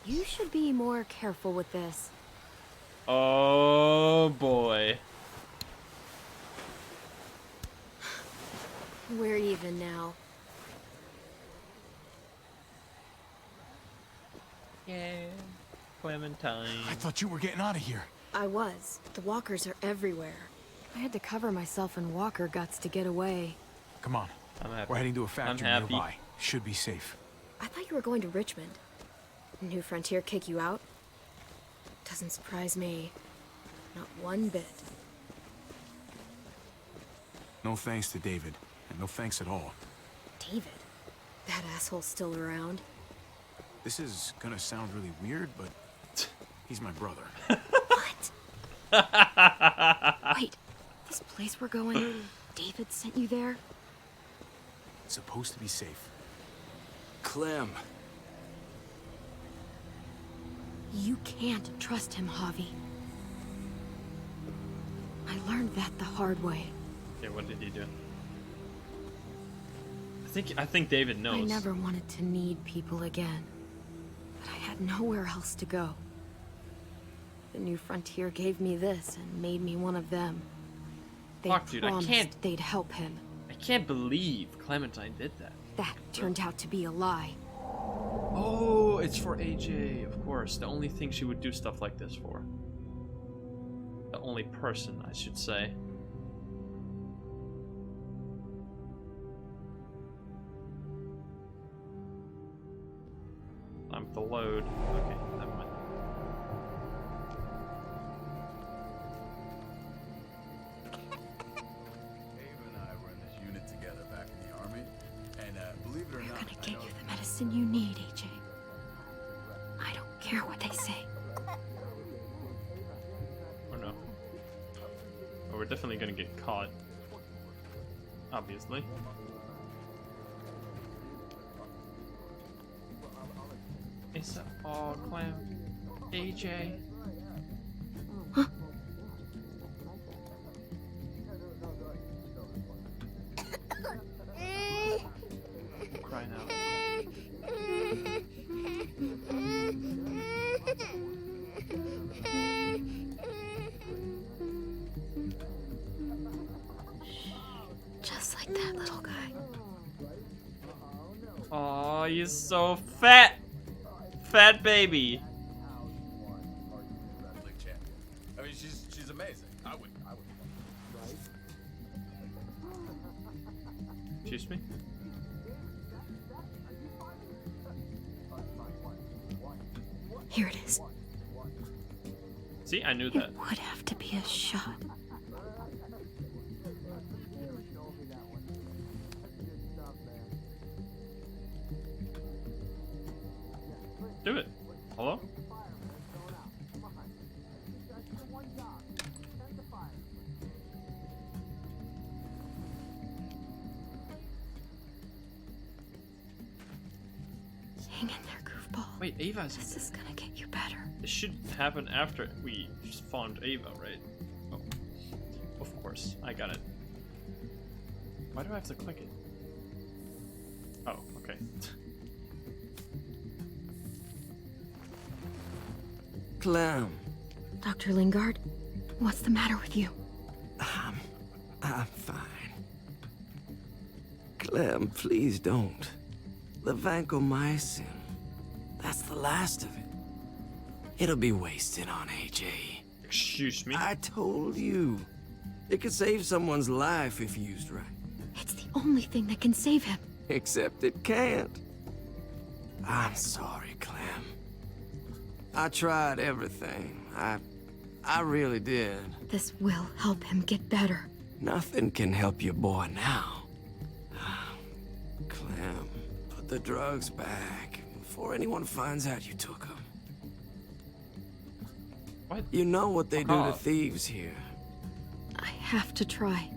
You should be more careful with this. Oh boy. We're even now. Yeah. Clementine. I thought you were getting out of here. I was. The walkers are everywhere. I had to cover myself in walker guts to get away. Come on. I'm happy. We're heading to a factory happy. nearby. Should be safe. I thought you were going to Richmond. New Frontier kick you out? Doesn't surprise me. Not one bit. No thanks to David, and no thanks at all. David? That asshole's still around. This is gonna sound really weird, but he's my brother. Wait, this place we're going, David sent you there? It's supposed to be safe. Clem. You can't trust him, Javi. I learned that the hard way. Okay, what did he do? I think David knows. I never wanted to need people again, but I had nowhere else to go. The New Frontier gave me this and made me one of them. They Fuck, dude, I promised can't- they'd help him. I can't believe Clementine did that. That turned out to be a lie. Oh, it's for AJ, of course. The only thing she would do stuff like this for. The only person, I should say. Time to load. Okay, never mind. Together back in the army, and believe it or not, I'm gonna get you the medicine you need, AJ. I don't care what they say. Or no. But we're definitely gonna get caught. Obviously. It's all Clem. AJ. Cry now. Just like that little guy. Oh, he's so fat. Fat baby. I mean, she's amazing. I would. Excuse me? Here it is. See, I knew that. It would have to be a shot. Do it. Hello? Hang in there, goofball. Wait, Ava's in This there. is gonna get you better. It should happen after we found Ava, right? Oh. Of course, I got it. Why do I have to click it? Oh, okay. Clem. Dr. Lingard, what's the matter with you? I'm fine. Clem, please don't. The vancomycin. That's the last of it. It'll be wasted on AJ. Excuse me? I told you. It could save someone's life if used right. It's the only thing that can save him. Except it can't. I'm sorry, Clem. I tried everything. I really did. This will help him get better. Nothing can help your boy now. Clem, put the drugs back before anyone finds out you took them. What? You know what they do to thieves here. I have to try.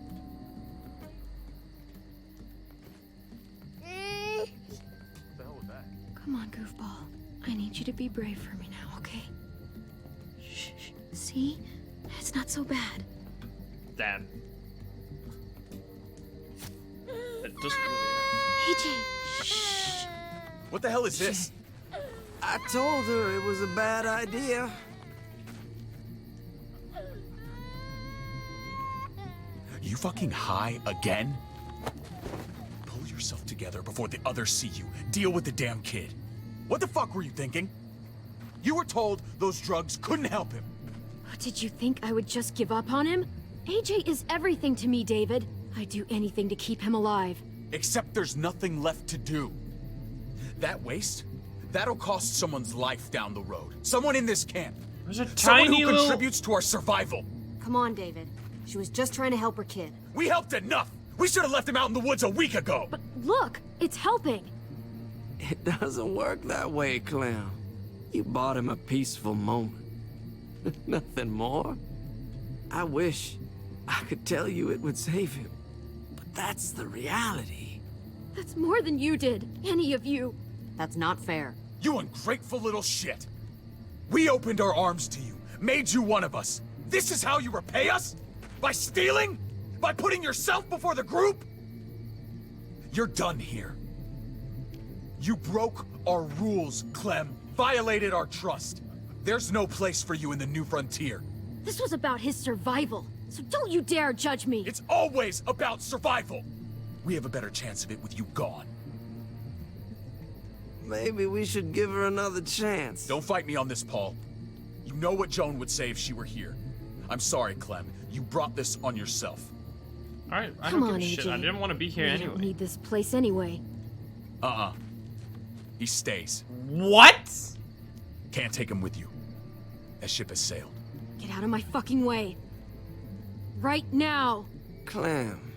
Come on, goofball. I need you to be brave for me now, okay? Shh, shh. See? It's not so bad. Dad. It doesn't really AJ, shh. What the hell is this? I told her it was a bad idea. You fucking high again? Pull yourself together before the others see you. Deal with the damn kid. What the fuck were you thinking? You were told those drugs couldn't help him. Did you think I would just give up on him? AJ is everything to me, David. I'd do anything to keep him alive. Except there's nothing left to do. That waste, that'll cost someone's life down the road. Someone in this camp. There's a Someone tiny who little... contributes to our survival. Come on, David. She was just trying to help her kid. We helped enough. We should have left him out in the woods a week ago. But look, it's helping. It doesn't work that way, Clem. You bought him a peaceful moment. Nothing more. I wish I could tell you it would save him. But that's the reality. That's more than you did, any of you. That's not fair. You ungrateful little shit. We opened our arms to you, made you one of us. This is how you repay us? By stealing? By putting yourself before the group? You're done here. You broke our rules, Clem. Violated our trust. There's no place for you in the new frontier. This was about his survival, so don't you dare judge me. It's always about survival. We have a better chance of it with you gone. Maybe we should give her another chance. Don't fight me on this, Paul. You know what Joan would say if she were here. I'm sorry, Clem. You brought this on yourself. Alright, I Come don't on, give a shit. AJ. I didn't want to be here We anyway. don't need this place anyway. He stays. What? Can't take him with you. That ship has sailed. Get out of my fucking way. Right now. Clem,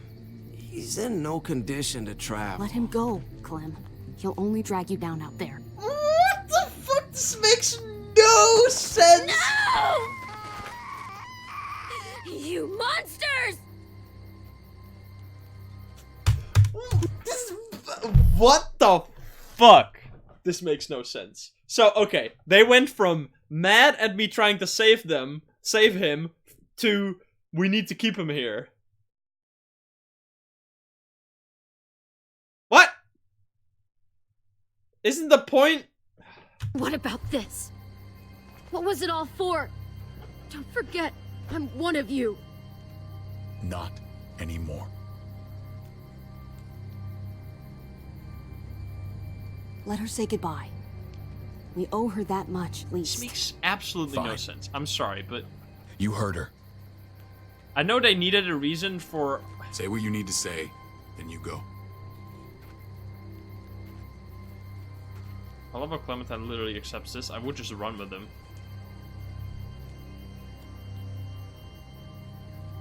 he's in no condition to travel. Let him go, Clem. He'll only drag you down out there. What the fuck? This makes no sense! No! You monsters! What the fuck? This makes no sense. So, okay, they went from mad at me trying to save him, to we need to keep him here. What? Isn't the point? What about this? What was it all for? Don't forget, I'm one of you. Not anymore. Let her say goodbye. We owe her that much, at least. This makes absolutely no Fine. sense. I'm sorry, but You heard her. I know they needed a reason for... Say what you need to say, then you go. I love how Clementine literally accepts this. I would just run with them.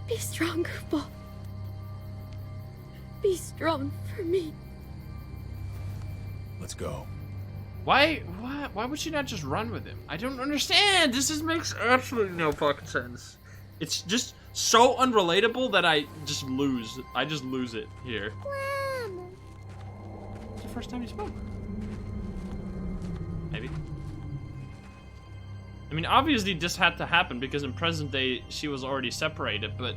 Be stronger, Paul. Be strong for me. Let's go. Why would she not just run with him? I don't understand. This makes absolutely no fucking sense. It's just so unrelatable that I just lose. I just lose it here. It's the first time you spoke. Maybe. I mean, obviously this had to happen because in present day she was already separated, but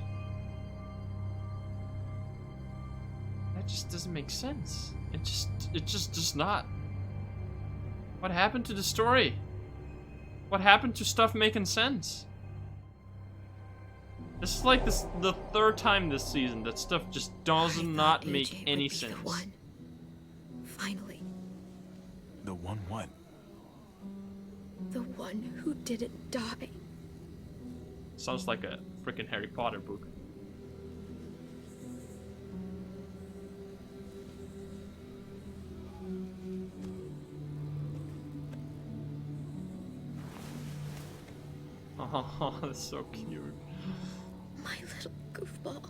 that just doesn't make sense. It just does not. What happened to the story? What happened to stuff making sense? This is like the third time this season that stuff just does not make AJ any would be sense. The one. Finally, The one what? the one who didn't die. Sounds like a freaking Harry Potter book. Oh, that's so cute. My little goofball.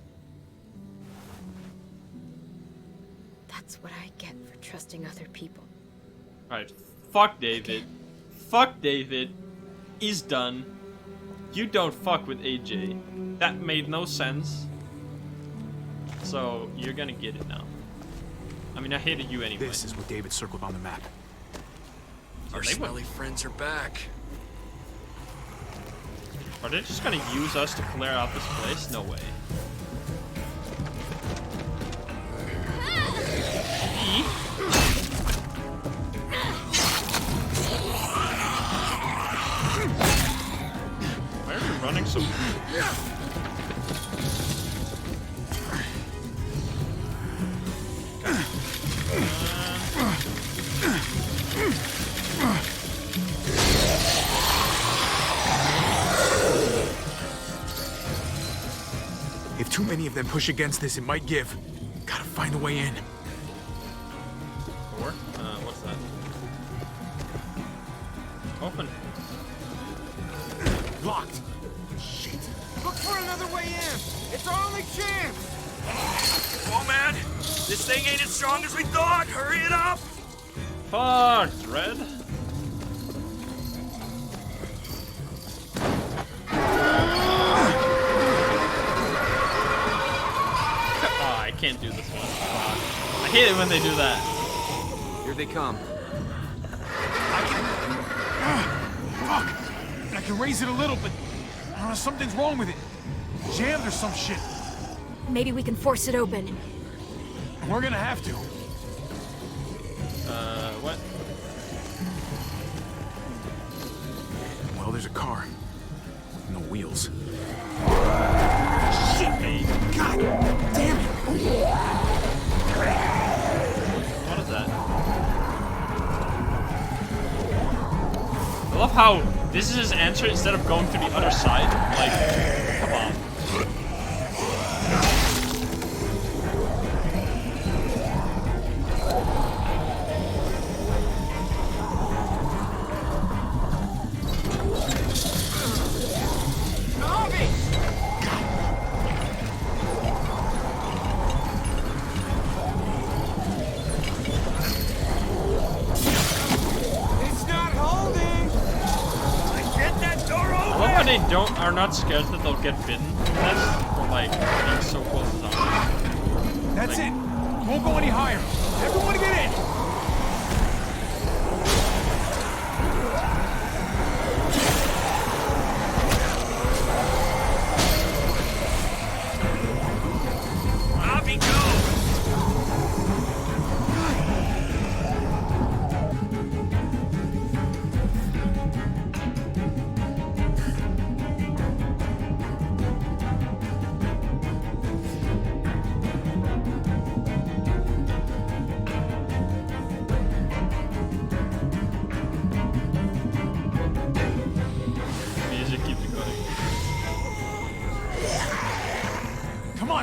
That's what I get for trusting other people. Alright, fuck David. Fuck David. He's done. You don't fuck with AJ. That made no sense. So, you're gonna get it now. I mean, I hated you anyway. This is what David circled on the map. Our smelly friends are back. Are they just gonna use us to clear out this place? No way. Why are we running so... If too many of them push against this, it might give. Gotta find a way in. Door? What's that? Open. Locked. Look for another way in. It's our only chance. Oh man, this thing ain't as strong as we thought. Hurry it up. Fuck, Red. Oh, I can't do this one. Fuck. I hate it when they do that. Here they come. Fuck! I can raise it a little, but I don't know, something's wrong with it. Jammed or some shit. Maybe we can force it open. We're gonna have to. What? Well, there's a car. No wheels. Shit, mate. God damn it! What is that? I love how this is his answer instead of going to the other side. Like, come on. They are not scared that they'll get bitten from this, or like being so close to zombies. That's it. Won't go any higher. Everyone get in. Bobby, go.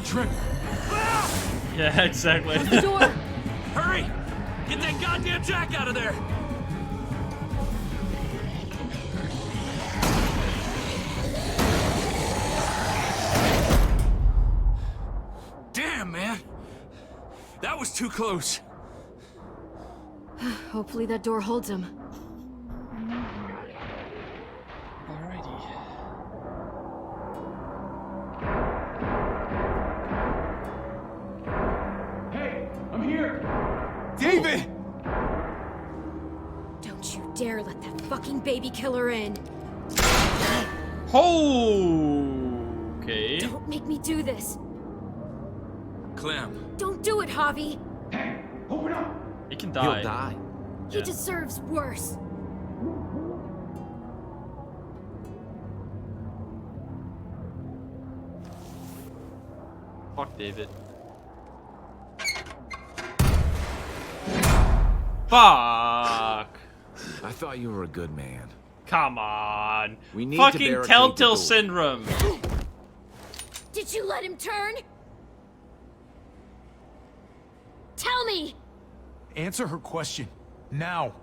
Trip. Yeah, exactly. Close the door. Hurry! Get that goddamn jack out of there! Damn, man! That was too close. Hopefully that door holds him. David! Don't you dare let that fucking baby killer in. Okay. Don't make me do this. Clem. Don't do it, Javi. Open up. He can die. He'll die. He deserves worse. Fuck David. Fuck! I thought you were a good man. Come on. We need fucking to barricade Telltale the door. Syndrome. Did you let him turn? Tell me! Answer her question. Now.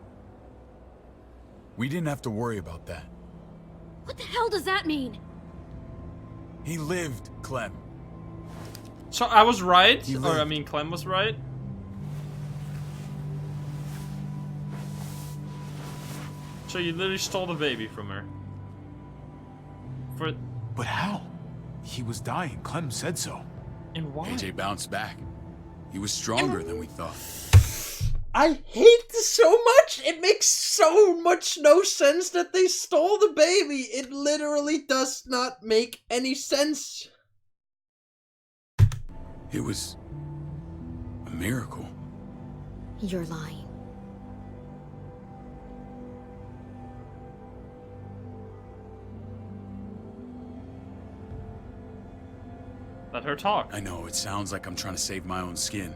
We didn't have to worry about that. What the hell does that mean? He lived, Clem. So I was right? He Or, lived. I mean, Clem was right? So you literally stole the baby from her. But how? He was dying. Clem said so. And why? AJ bounced back. He was stronger than we thought. I hate this so much. It makes so much no sense that they stole the baby. It literally does not make any sense. It was a miracle. You're lying. Let her talk. I know, it sounds like I'm trying to save my own skin.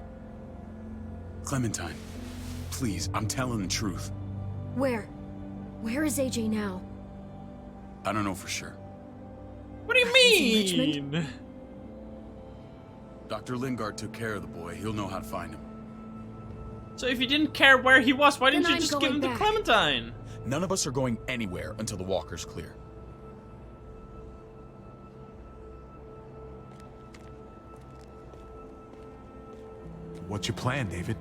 Clementine, please, I'm telling the truth. Where? Where is AJ now? I don't know for sure. What do you He's in mean? Richmond? Dr. Lingard took care of the boy. He'll know how to find him. So if you didn't care where he was, why didn't Then you I'm just give him going to back. Clementine? None of us are going anywhere until the walker's clear. What's your plan, David?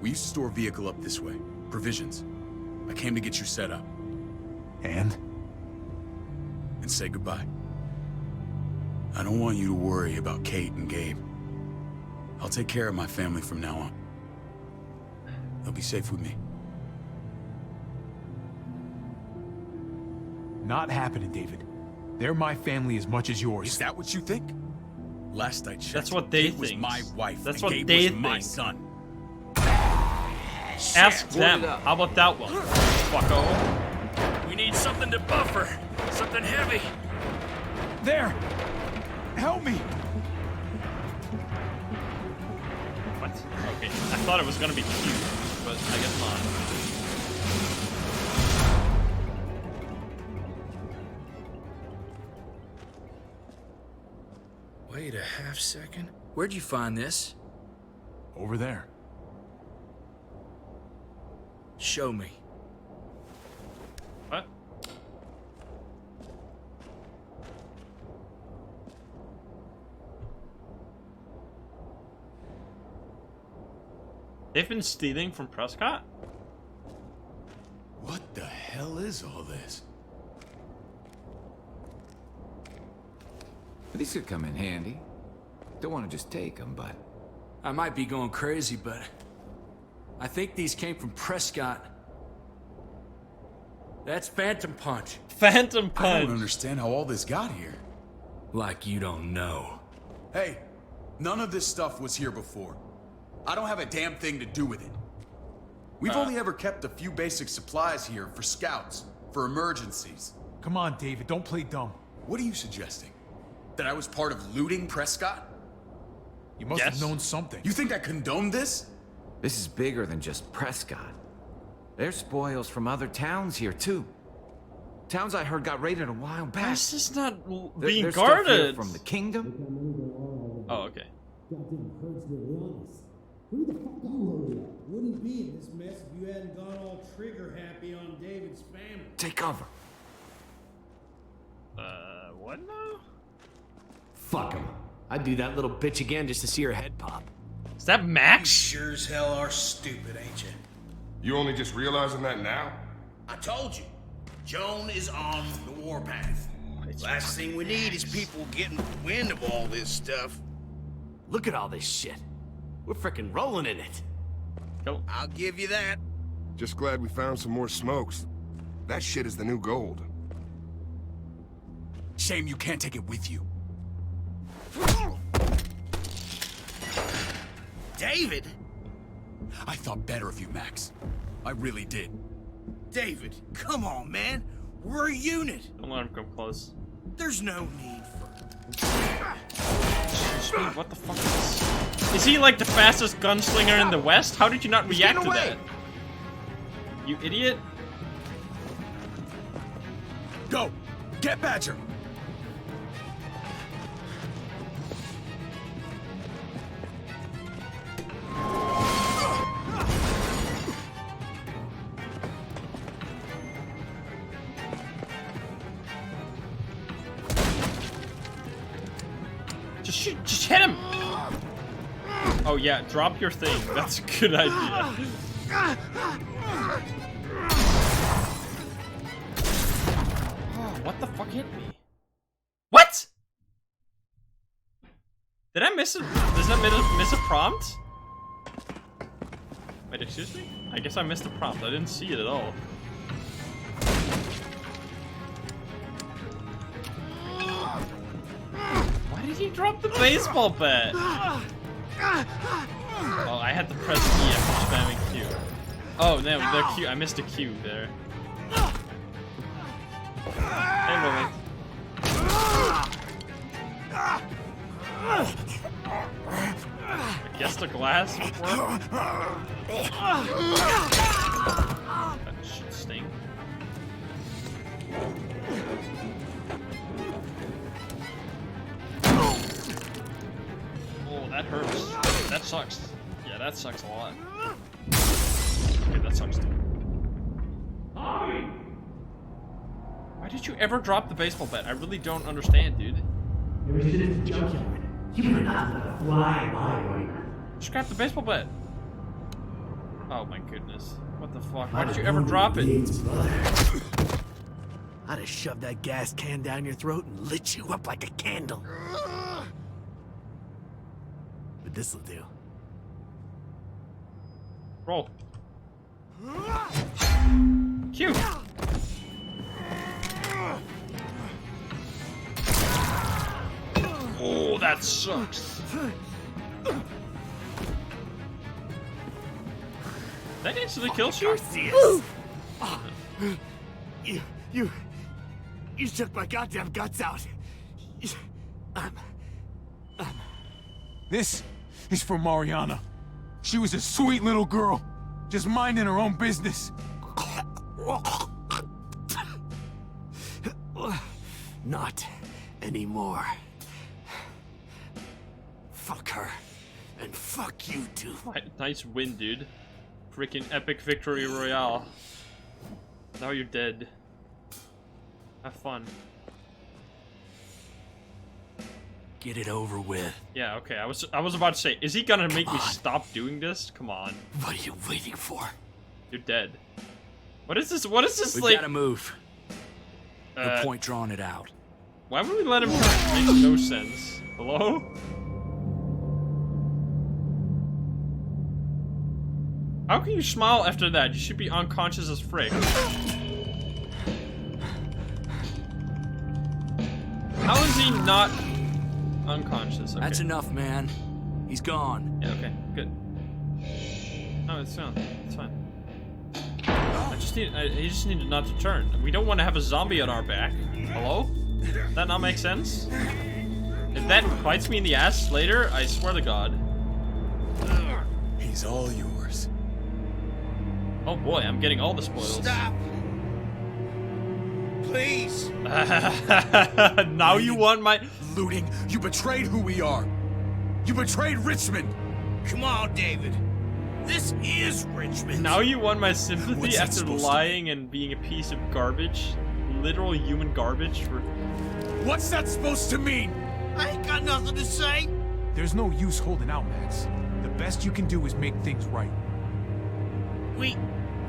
We used to store a vehicle up this way. Provisions. I came to get you set up. And say goodbye. I don't want you to worry about Kate and Gabe. I'll take care of my family from now on. They'll be safe with me. Not happening, David. They're my family as much as yours. Is that what you think? Last I checked, that's what they Kate was my wife. That's and what Gabe they was think. my son. Ask them. How about that one? Fucko. We need something to buffer. Something heavy. There! Help me! What? Okay. I thought it was gonna be cute, but I guess not. Wait a half second. Where'd you find this? Over there. Show me. What? They've been stealing from Prescott? What the hell is all this? These could come in handy. Don't want to just take them, but... I might be going crazy, but... I think these came from Prescott. That's Phantom Punch. Phantom Punch! I don't understand how all this got here. Like you don't know. Hey, none of this stuff was here before. I don't have a damn thing to do with it. We've only ever kept a few basic supplies here for scouts, for emergencies. Come on, David, don't play dumb. What are you suggesting? That I was part of looting Prescott? You must have known something. You think I condoned this? This is bigger than just Prescott. There's spoils from other towns here, too. Towns I heard got raided a while back. This is not being There's stuff here guarded. from the kingdom. Oh, okay. Who the fuck you? Wouldn't be in this mess if you hadn't gone all trigger happy on David's family. Take cover. What now? Fuck him. I'd do that little bitch again just to see her head pop. Is that Max? You sure as hell are stupid, ain't you? You only just realizing that now? I told you. Joan is on the warpath. Last thing we need is people getting wind of all this stuff. Look at all this shit. We're frickin' rolling in it. Go. I'll give you that. Just glad we found some more smokes. That shit is the new gold. Shame you can't take it with you. David? I thought better of you, Max. I really did. David, come on, man. We're a unit. Don't let him come close. There's no need for... What the fuck is this? Is he like the fastest gunslinger in the West? How did you not react to that? You idiot. Go! Get Badger! Just shoot, just hit him! Oh yeah, drop your thing. That's a good idea. Oh, what the fuck hit me? What? Did I miss it? Does that miss a prompt? Wait, excuse me? I guess I missed the prompt. I didn't see it at all. Why did he drop the baseball bat? Well, I had to press E after spamming Q. Oh, no, the Q. I missed a Q there. Hey, Lily. I guess the glass would work. That should sting. Oh, that hurts. That sucks. Yeah, that sucks a lot. Okay, that sucks too. Why did you ever drop the baseball bat? I really don't understand, dude. It was just a junkyard. You were not gonna fly by right now. Scrap the baseball bat. Oh my goodness. What the fuck? Why did you ever drop it? I'd have shoved that gas can down your throat and lit you up like a candle. But this'll do. Roll. Cute. Oh, that sucks. That instantly kills you? You took my goddamn guts out. This is for Mariana. She was a sweet little girl, just minding her own business. Not anymore. Fuck her. And fuck you too. Nice win, dude. Freaking epic victory royale. Now you're dead. Have fun. Get it over with. Yeah, okay. I was about to say, is he gonna make me stop doing this? Come on. What are you waiting for? You're dead. What is this? What is this? We like? gotta move. No point drawing it out. Why would we let him turn? It makes no sense. Hello? How can you smile after that? You should be unconscious as frick. How is he not unconscious? Okay. That's enough, man. He's gone. Yeah, okay, good. No, it's fine. It's fine. He just needed not to turn. We don't want to have a zombie on our back. Hello? Does that not make sense? If that bites me in the ass later, I swear to God. He's all yours. Oh boy, I'm getting all the spoils. Stop! Please! Now you want my... Looting, you betrayed who we are. You betrayed Richmond. Come on, David. This is Richmond. Now you want my sympathy What's that after supposed to lying and being a piece of garbage? Literal human garbage for... What's that supposed to mean? I ain't got nothing to say. There's no use holding out, Max. The best you can do is make things right. We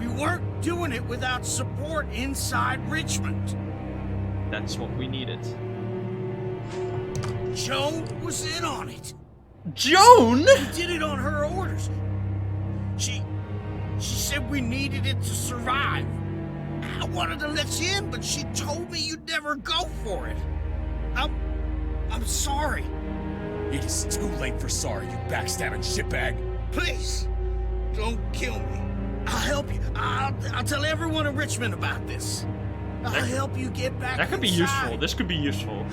weren't doing it without support inside Richmond. That's what we needed. Joan was in on it. Joan? She did it on her orders. She said we needed it to survive. I wanted to let you in, but she told me you'd never go for it. I'm sorry. It is too late for sorry, you backstabbing shitbag. Please, don't kill me. I'll help you. I'll tell everyone in Richmond about this. I'll help you get back. That could be inside. useful. This could be useful.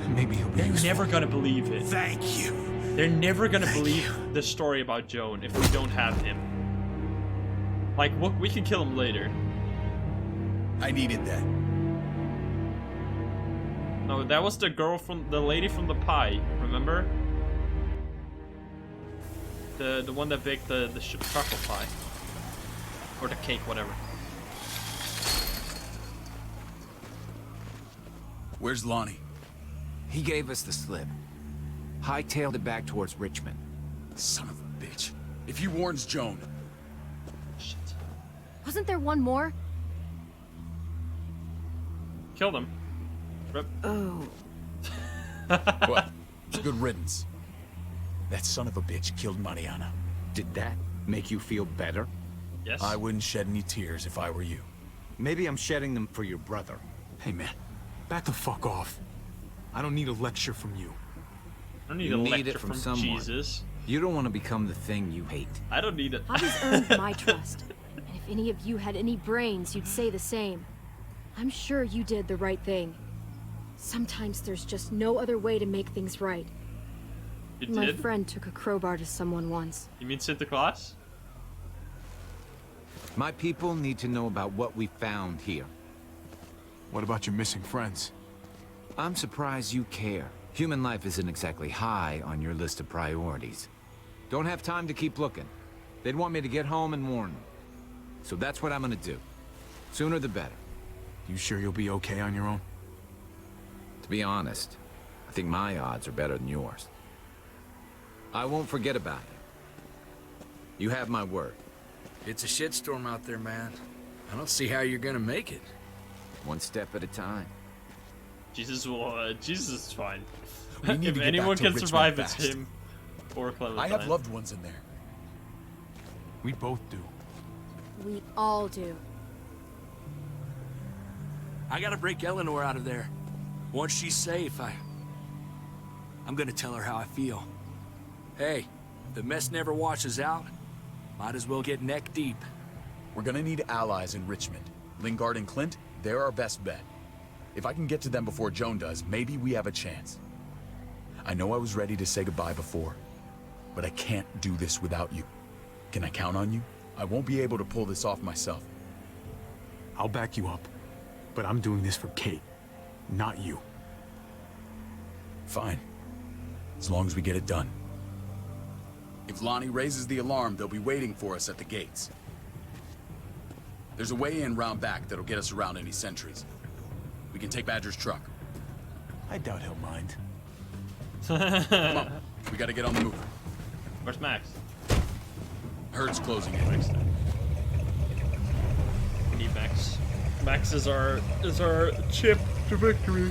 Maybe he'll be They're useful. never gonna believe it. Thank you. They're never gonna believe the story about Joan if we don't have him. Like, we can kill him later. I needed that. No, that was the lady from the pie, remember? The one that baked the chocolate pie. Or the cake, whatever. Where's Lonnie? He gave us the slip. Hightailed it back towards Richmond. Son of a bitch. If he warns Joan... Shit. Wasn't there one more? Killed him. Rip. Oh. Well, good riddance. That son of a bitch killed Mariana. Did that make you feel better? Yes. I wouldn't shed any tears if I were you. Maybe I'm shedding them for your brother. Hey man, back the fuck off. I don't need a lecture from you. I don't need You a need lecture it from someone. Jesus. You don't want to become the thing you hate. I don't need it. Hobby's earned my trust. And if any of you had any brains, you'd say the same. I'm sure you did the right thing. Sometimes there's just no other way to make things right. You My did? friend took a crowbar to someone once. You mean Santa Claus? My people need to know about what we found here. What about your missing friends? I'm surprised you care. Human life isn't exactly high on your list of priorities. Don't have time to keep looking. They'd want me to get home and warn them. So that's what I'm gonna do. Sooner the better. You sure you'll be okay on your own? To be honest, I think my odds are better than yours. I won't forget about you. You have my word. It's a shitstorm out there, man. I don't see how you're gonna make it. One step at a time. Jesus is fine. We need If to get anyone back to can Richmond survive, it's fast. him or Clementine. I have loved ones in there. We both do. We all do. I gotta break Eleanor out of there. Once she's safe, I'm gonna tell her how I feel. Hey, if the mess never washes out, might as well get neck deep. We're gonna need allies in Richmond. Lingard and Clint, they're our best bet. If I can get to them before Joan does, maybe we have a chance. I know I was ready to say goodbye before, but I can't do this without you. Can I count on you? I won't be able to pull this off myself. I'll back you up, but I'm doing this for Kate, not you. Fine. As long as we get it done. If Lonnie raises the alarm, they'll be waiting for us at the gates. There's a way in round back that'll get us around any sentries. We can take Badger's truck. I doubt he'll mind. Come on, we gotta get on the move. Where's Max? Herd's closing in. We need Max. Max is our chip to victory.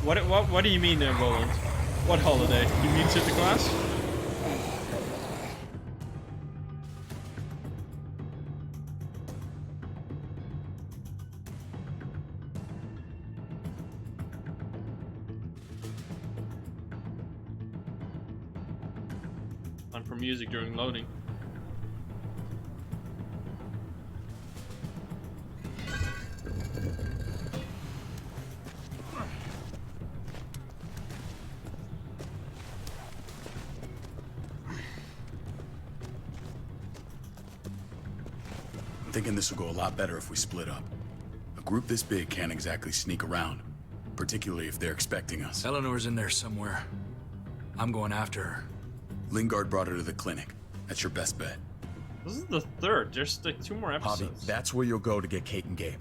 What do you mean, Roland? What holiday? You mean Sinterklaas? On for music during loading. I'm thinking this will go a lot better if we split up. A group this big can't exactly sneak around, particularly if they're expecting us. Eleanor's in there somewhere. I'm going after her. Lingard brought her to the clinic. That's your best bet. This is the third. There's like 2 more episodes. Javi, that's where you'll go to get Kate and Gabe.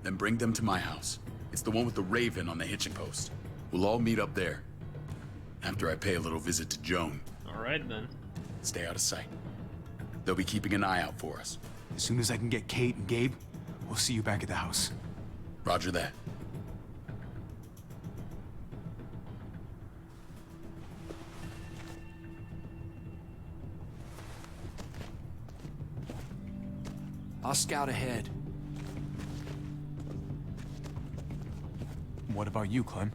Then bring them to my house. It's the one with the raven on the hitching post. We'll all meet up there. After I pay a little visit to Joan. Alright then. Stay out of sight. They'll be keeping an eye out for us. As soon as I can get Kate and Gabe, we'll see you back at the house. Roger that. I'll scout ahead. What about you, Clem?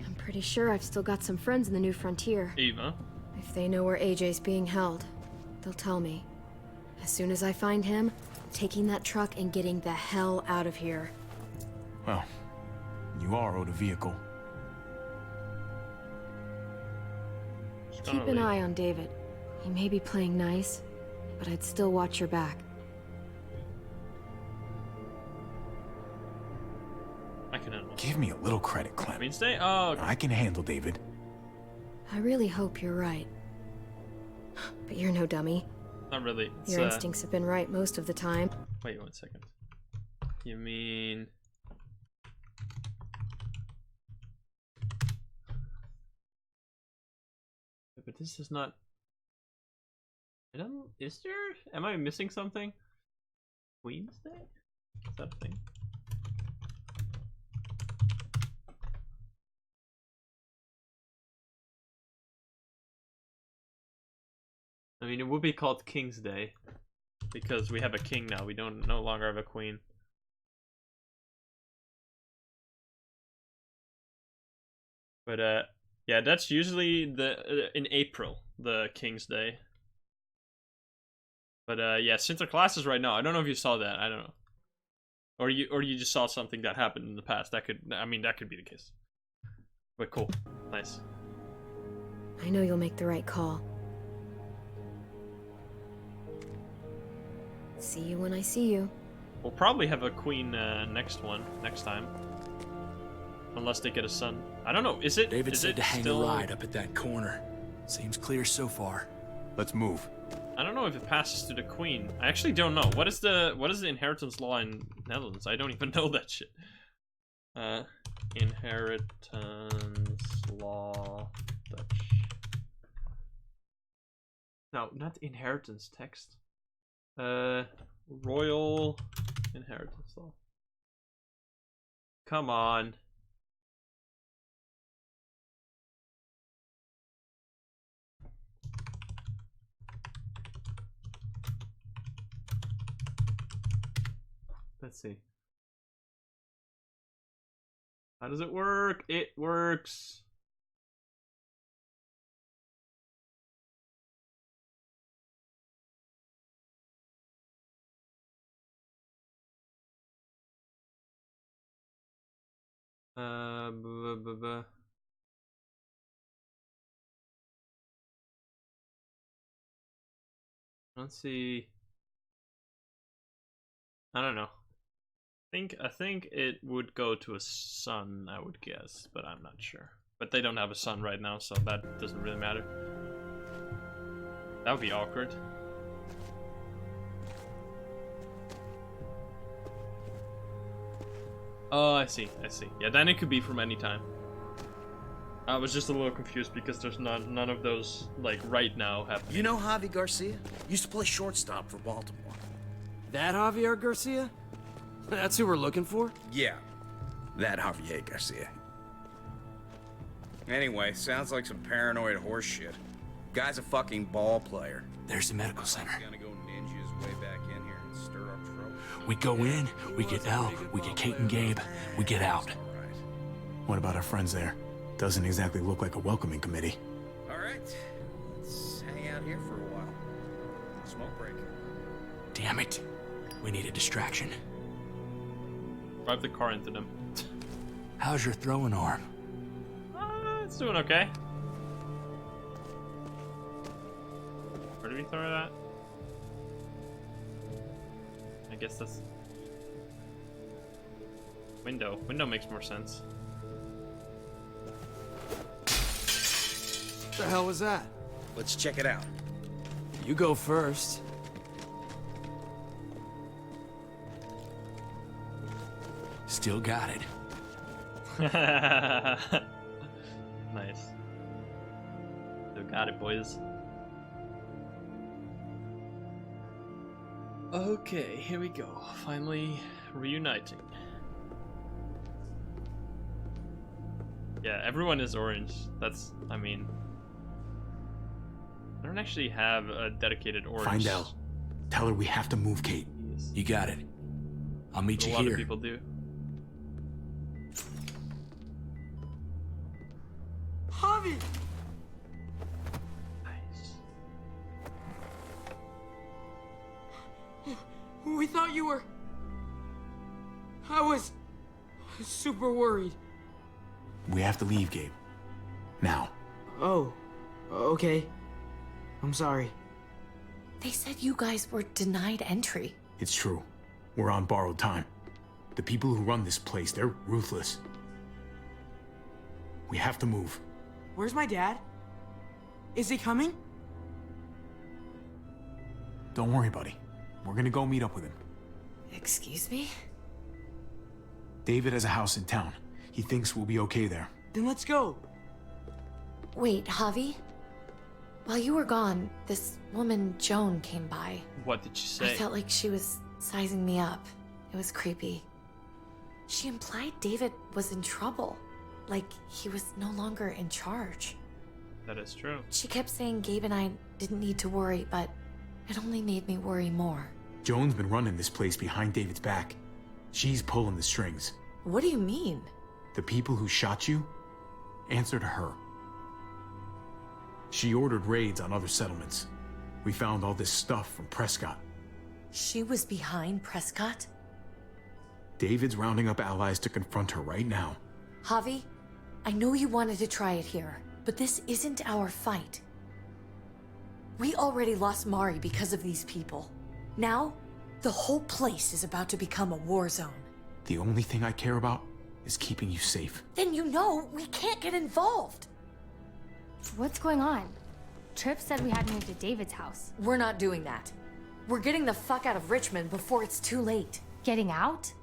I'm pretty sure I've still got some friends in the New Frontier. Eva. If they know where AJ's being held, they'll tell me. As soon as I find him, taking that truck and getting the hell out of here. Well, you are owed a vehicle. Keep an eye on David. He may be playing nice, but I'd still watch your back. I can handle. Give me a little credit, Clem. Wednesday? Oh, okay. I can handle David. I really hope you're right. But you're no dummy. Not really. It's, Your instincts have been right most of the time. Wait 1 second. You mean... But this is not... I don't... Is there... Am I missing something? Queen's Day? Is that a thing? I mean, it would be called King's Day because we have a king now. We don't no longer have a queen. But yeah, that's usually the in April, the King's Day. But yeah, Sinterklaas is right now. I don't know if you saw that. I don't know. Or you just saw something that happened in the past. That could, I mean, that could be the case. But cool. Nice. I know you'll make the right call. See you when I see you. We'll probably have a queen next time. Unless they get a son. I don't know. Is it? David is said it to hang still... a ride up at that corner. Seems clear so far. Let's move. I don't know if it passes to the queen. I actually don't know. What is the inheritance law in Netherlands? I don't even know that shit. Inheritance law Dutch. No, not inheritance text. Royal inheritance law. Come on. Let's see. How does it work? It works. Blah, blah, blah. Let's see. I don't know. I think it would go to a son, I would guess, but I'm not sure. But they don't have a son right now, so that doesn't really matter. That would be awkward. Oh, I see. Yeah, then it could be from any time. I was just a little confused because there's none of those, like, right now happening. You know Javi Garcia? Used to play shortstop for Baltimore. That Javier Garcia? That's who we're looking for? Yeah, that Javier Garcia. Anyway, sounds like some paranoid horse shit. Guy's a fucking ball player. There's the medical center. Gonna go ninja his way back in here and stir up trouble. We go in, we get Elle, we get Kate and Gabe, we get out. What about our friends there? Doesn't exactly look like a welcoming committee. All right, let's hang out here for a while. Smoke break. Damn it. We need a distraction. Drive the car into them. How's your throwing arm? It's doing okay. Where do we throw that? I guess that's... Window. Window makes more sense. What the hell was that? Let's check it out. You go first. Still got it. Nice. Still got it, boys. Okay, here we go. Finally reuniting. Yeah, everyone is orange. That's, I mean... I don't actually have a dedicated orange. Find Elle. Tell her we have to move Kate. You got it. I'll meet you here. A lot here. of people do. Javi! We thought you were... I was super worried. We have to leave, Gabe. Now. Oh, okay. I'm sorry. They said you guys were denied entry. It's true. We're on borrowed time. The people who run this place, they're ruthless. We have to move. Where's my dad? Is he coming? Don't worry, buddy. We're gonna go meet up with him. Excuse me? David has a house in town. He thinks we'll be okay there. Then let's go. Wait, Javi? While you were gone, this woman, Joan, came by. What did she say? I felt like she was sizing me up. It was creepy. She implied David was in trouble. Like he was no longer in charge. That is true. She kept saying Gabe and I didn't need to worry, but it only made me worry more. Joan's been running this place behind David's back. She's pulling the strings. What do you mean? The people who shot you answer to her. She ordered raids on other settlements. We found all this stuff from Prescott. She was behind Prescott? David's rounding up allies to confront her right now. Javi, I know you wanted to try it here, but this isn't our fight. We already lost Mari because of these people. Now, the whole place is about to become a war zone. The only thing I care about is keeping you safe. Then you know we can't get involved. What's going on? Tripp said we had to move to David's house. We're not doing that. We're getting the fuck out of Richmond before it's too late. Getting out?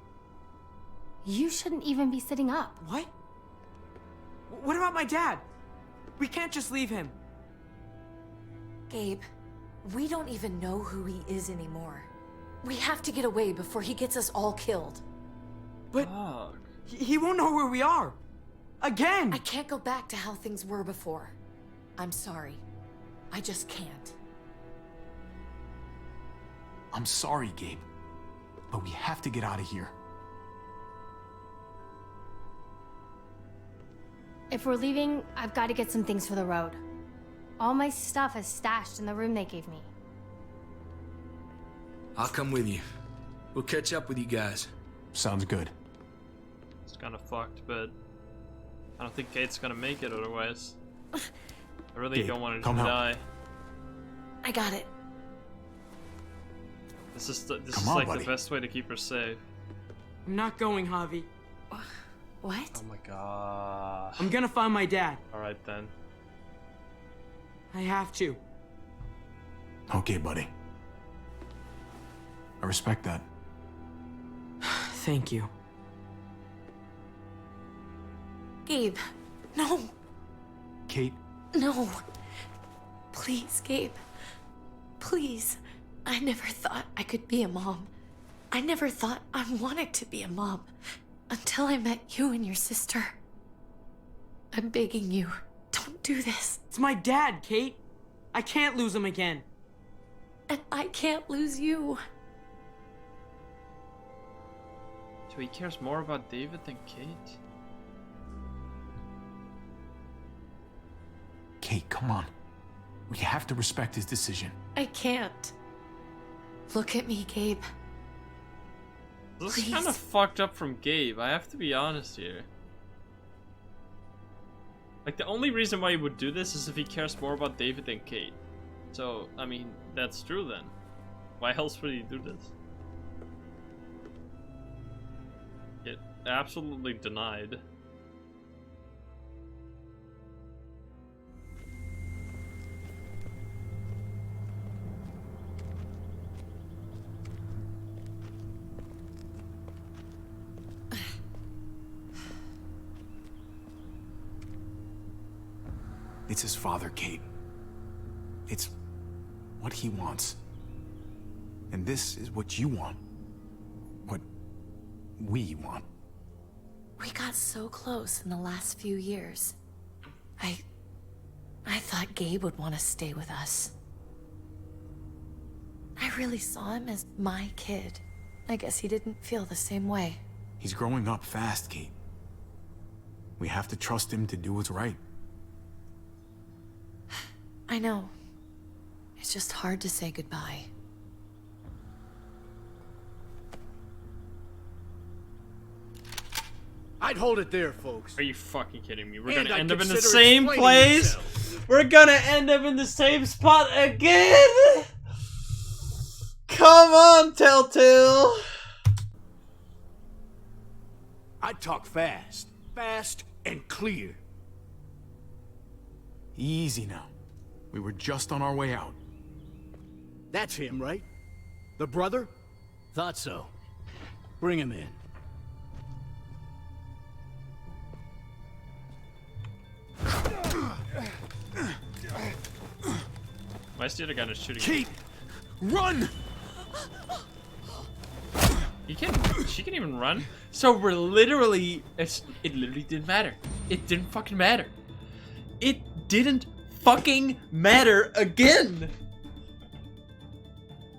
You shouldn't even be sitting up. What? What about my dad? We can't just leave him. Gabe, We don't even know who he is anymore. We have to get away before he gets us all killed. But he won't know where we are. Again! I can't go back to how things were before. I'm sorry. I just can't. I'm sorry, Gabe. But we have to get out of here. If we're leaving, I've got to get some things for the road. All my stuff is stashed in the room they gave me. I'll come with you. We'll catch up with you guys. Sounds good. It's kind of fucked, but I don't think Kate's gonna make it otherwise. I really Kate, don't want her to come help. die. I got it. This is Come on, like buddy. the best way to keep her safe. I'm not going, Javi. What? Oh my god. I'm gonna find my dad. Alright then. I have to. Okay, buddy. I respect that. Thank you. Gabe, no. Kate, No. Please, Gabe. Please. I never thought I could be a mom. I never thought I wanted to be a mom until I met you and your sister. I'm begging you, don't do this. It's my dad, Kate. I can't lose him again. And I can't lose you. So he cares more about David than Kate? Kate, come on. We have to respect his decision. I can't. Look at me, Gabe. This Please. is kind of fucked up from Gabe, I have to be honest here. Like, the only reason why he would do this is if he cares more about David than Kate. So, I mean, that's true then. Why else would he do this? Get absolutely denied. It's his father, Kate. It's what he wants. And this is what you want. What we want. We got so close in the last few years. I thought Gabe would want to stay with us. I really saw him as my kid. I guess he didn't feel the same way. He's growing up fast, Kate. We have to trust him to do what's right. I know. It's just hard to say goodbye. I'd hold it there, folks. Are you fucking kidding me? We're And gonna I'd end up in the consider same explaining place? myself. We're gonna end up in the same spot again? Come on, Telltale. I'd talk fast. Fast and clear. Easy now. We were just on our way out. That's him, right? The brother? Thought so. Bring him in. Why is the other guy not shooting? Kate! Run! She can even run? So we're literally, it literally didn't matter. It didn't fucking matter. It didn't fucking matter again.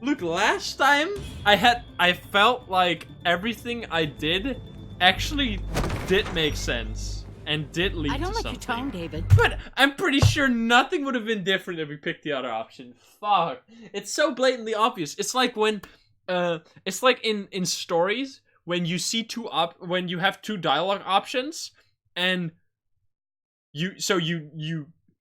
Look, last time I felt like everything I did actually did make sense and did lead to something. I don't like your tone, David. But I'm pretty sure nothing would have been different if we picked the other option. Fuck. It's so blatantly obvious. It's like when it's like in stories when you see when you have two dialogue options and you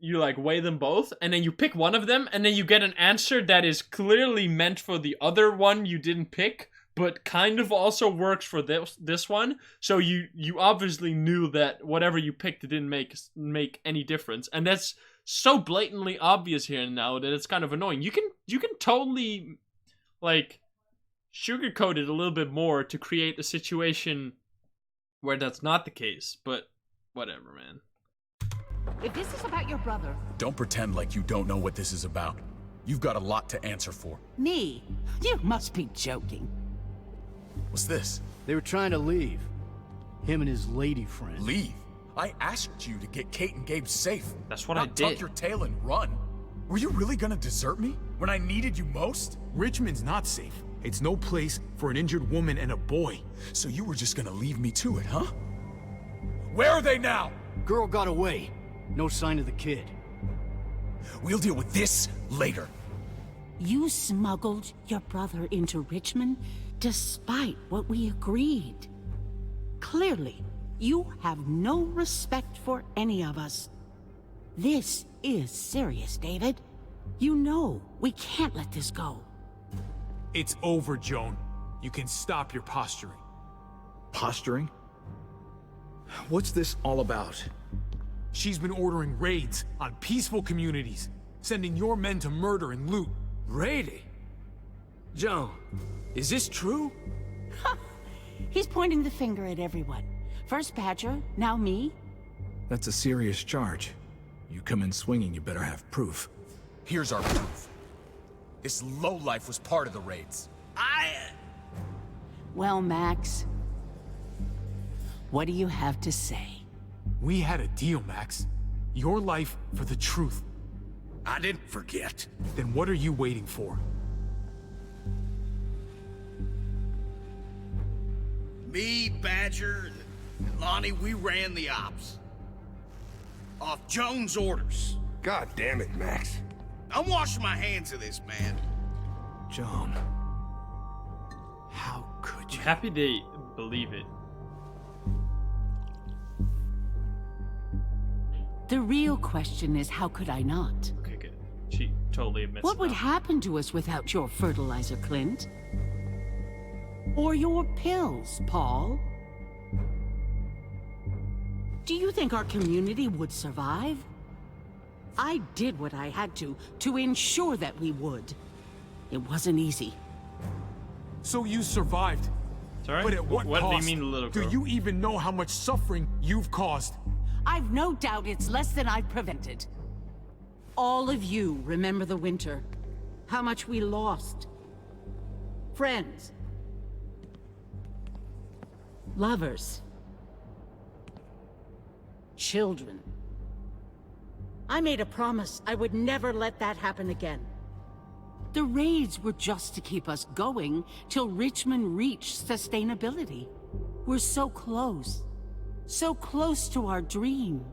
like weigh them both and then you pick one of them and then you get an answer that is clearly meant for the other one you didn't pick but kind of also works for this one. So you obviously knew that whatever you picked didn't make any difference, and that's so blatantly obvious here now that it's kind of annoying. You can totally like sugarcoat it a little bit more to create a situation where that's not the case, but whatever, man. If this is about your brother, Don't pretend like you don't know what this is about. You've got a lot to answer for. Me? You must be joking. What's this? They were trying to leave. Him and his lady friend. Leave? I asked you to get Kate and Gabe safe. That's what Not I did. tuck your tail and run. Were you really gonna desert me when I needed you most? Richmond's not safe. It's no place for an injured woman and a boy. So you were just gonna leave me to it, huh? Where are they now? Girl got away. No sign of the kid. We'll deal with this later. You smuggled your brother into Richmond despite what we agreed. Clearly, you have no respect for any of us. This is serious, David. You know we can't let this go. It's over, Joan. You can stop your posturing. Posturing? What's this all about? She's been ordering raids on peaceful communities, sending your men to murder and loot. Raiding? Joan, is this true? He's pointing the finger at everyone. First Badger, now me. That's a serious charge. You come in swinging, you better have proof. Here's our proof. This lowlife was part of the raids. Well, Max, what do you have to say? We had a deal, Max. Your life for the truth. I didn't forget. Then what are you waiting for? Me, Badger, and Lonnie, we ran the ops. Off Joan's orders. God damn it, Max. I'm washing my hands of this, man. Joan. How could you? I'm happy they believe it. The real question is, how could I not? Okay, good. She totally admits What it would now. happen to us without your fertilizer, Clint? Or your pills, Paul? Do you think our community would survive? I did what I had to ensure that we would. It wasn't easy. So you survived. Sorry? But at what do you cost? mean, little girl? Do you even know how much suffering you've caused? I've no doubt it's less than I've prevented. All of you remember the winter. How much we lost. Friends. Lovers. Children. I made a promise I would never let that happen again. The raids were just to keep us going till Richmond reached sustainability. We're so close. So close to our dream.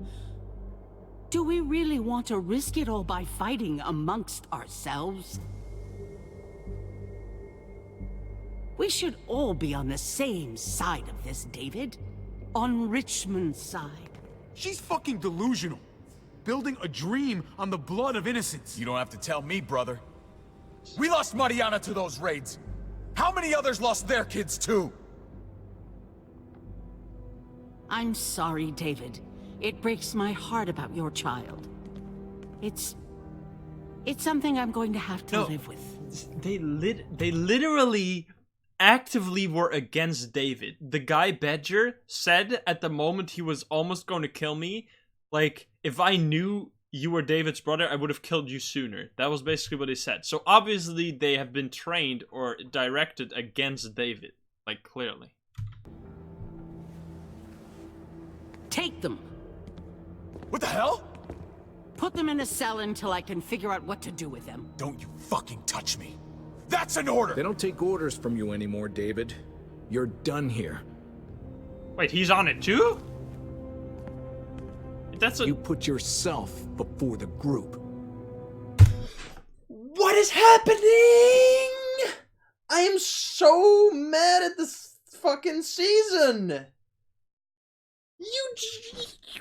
Do we really want to risk it all by fighting amongst ourselves? We should all be on the same side of this, David. On Richmond's side. She's fucking delusional. Building a dream on the blood of innocents. You don't have to tell me, brother. We lost Mariana to those raids. How many others lost their kids too? I'm sorry, David. It breaks my heart about your child. It's something I'm going to have to live with. They literally actively were against David. The guy Badger said at the moment he was almost going to kill me, like, if I knew you were David's brother, I would have killed you sooner. That was basically what he said. So obviously they have been trained or directed against David. Like, clearly. Take them. What the hell? Put them in a cell until I can figure out what to do with them. Don't you fucking touch me. That's an order! They don't take orders from you anymore, David. You're done here. Wait, he's on it too? That's You put yourself before the group. What is happening? I am so mad at this fucking season.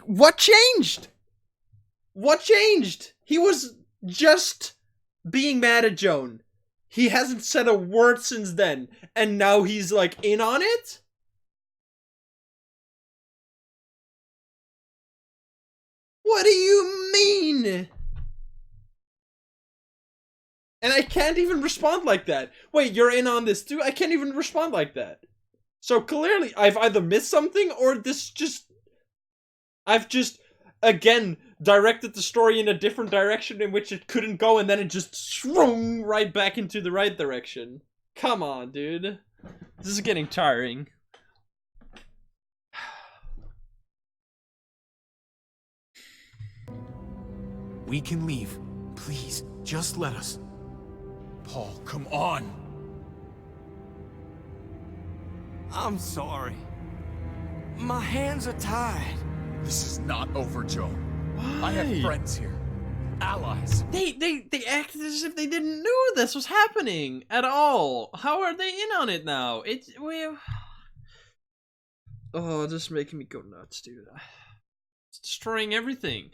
What changed? What changed? He was just being mad at Joan. He hasn't said a word since then, and now he's like in on it? What do you mean? And I can't even respond like that. Wait, you're in on this too? I can't even respond like that. So clearly, I've either missed something or this just... I've just, again, directed the story in a different direction in which it couldn't go, and then it just swung right back into the right direction. Come on, dude. This is getting tiring. We can leave. Please, just let us. Paul, come on. I'm sorry. My hands are tied. This is not over, Joe. I have friends here. Allies. They acted as if they didn't know this was happening at all. How are they in on it now? Oh, this is making me go nuts, dude. It's destroying everything.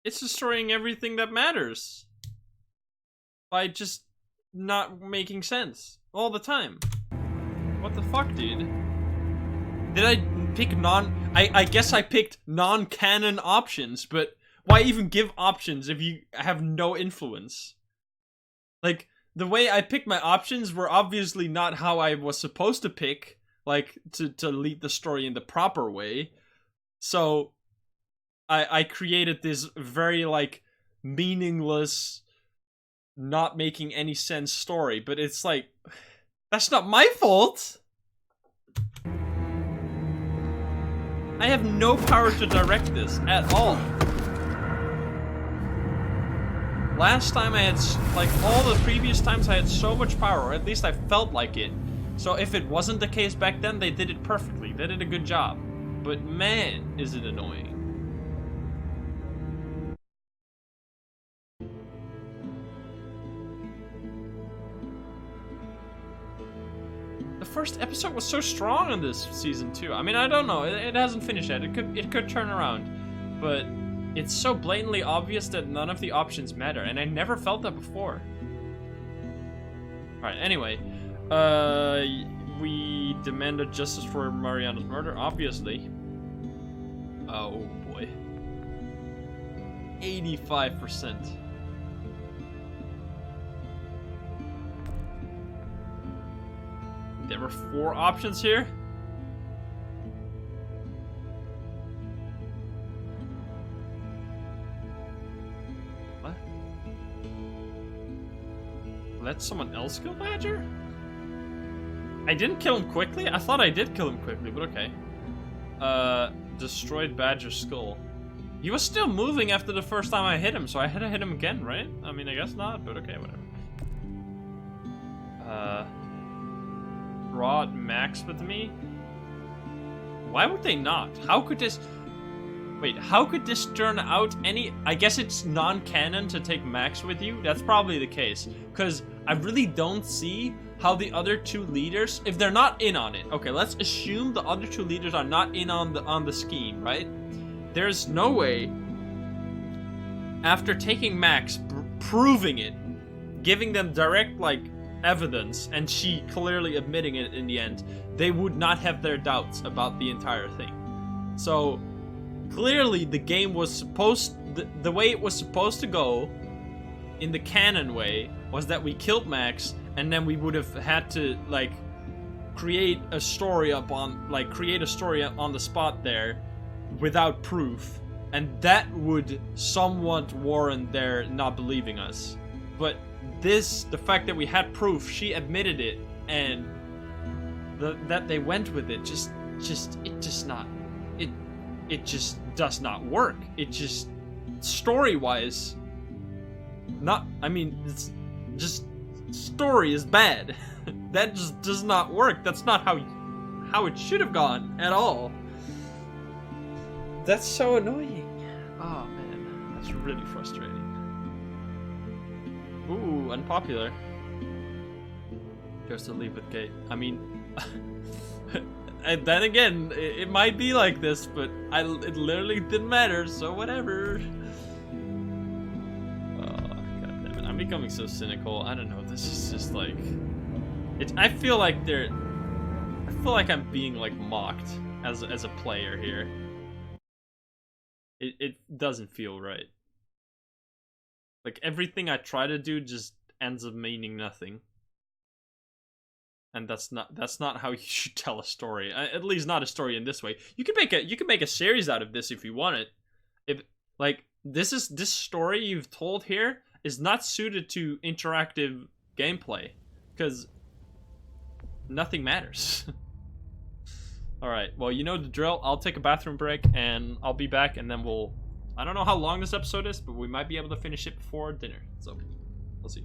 It's destroying everything that matters. By just not making sense all the time. What the fuck, dude? Did I pick I guess I picked non-canon options, but why even give options if you have no influence? Like, the way I picked my options were obviously not how I was supposed to pick, like, to lead the story in the proper way. So, I created this very, like, meaningless, not making any sense story, but it's like, that's not my fault! I have no power to direct this at all. Last time I had, like, all the previous times I had so much power, or at least I felt like it. So if it wasn't the case back then, they did it perfectly. They did a good job. But man, is it annoying. The first episode was so strong on this season too. I mean, I don't know. It hasn't finished yet. It could turn around, but it's so blatantly obvious that none of the options matter, and I never felt that before. All right. Anyway, we demanded justice for Mariana's murder, obviously. Oh boy. 85%. There were 4 options here. What? Let someone else kill Badger? I didn't kill him quickly? I thought I did kill him quickly, but okay. Destroyed Badger's skull. He was still moving after the first time I hit him, so I had to hit him again, right? I mean, I guess not, but okay, whatever. Brought Max with me? Why would they not? How could this... Wait, how could this turn out any... I guess it's non-canon to take Max with you? That's probably the case. Because I really don't see how the other 2 leaders... If they're not in on it... Okay, let's assume the other 2 leaders are not in on the scheme, right? There's no way... After taking Max, proving it, giving them direct, like... evidence, and she clearly admitting it in the end, they would not have their doubts about the entire thing. So clearly the game was supposed, the way it was supposed to go in the canon way was that we killed Max, and then we would have had to, like, create a story on the spot there without proof, and that would somewhat warrant their not believing us. But the fact that we had proof, she admitted it, and that they went with it, it just does not work. It just, story-wise, I mean, it's just, story is bad. That just does not work. That's not how it should have gone at all. That's so annoying. Oh man, that's really frustrating. Ooh, unpopular. Just to leave with Kate. I mean, and then again, it might be like this, but it literally didn't matter, so whatever. Oh, god damn it. I'm becoming so cynical. I don't know, this is just like... I feel like I'm being, like, mocked as a player here. It doesn't feel right. Like, everything I try to do just ends up meaning nothing. And that's not how you should tell a story. At least not a story in this way. You can make a series out of this if you want it. If like this story you've told here is not suited to interactive gameplay because nothing matters. All right. Well, you know the drill. I'll take a bathroom break and I'll be back, and then I don't know how long this episode is, but we might be able to finish it before dinner. So we'll see.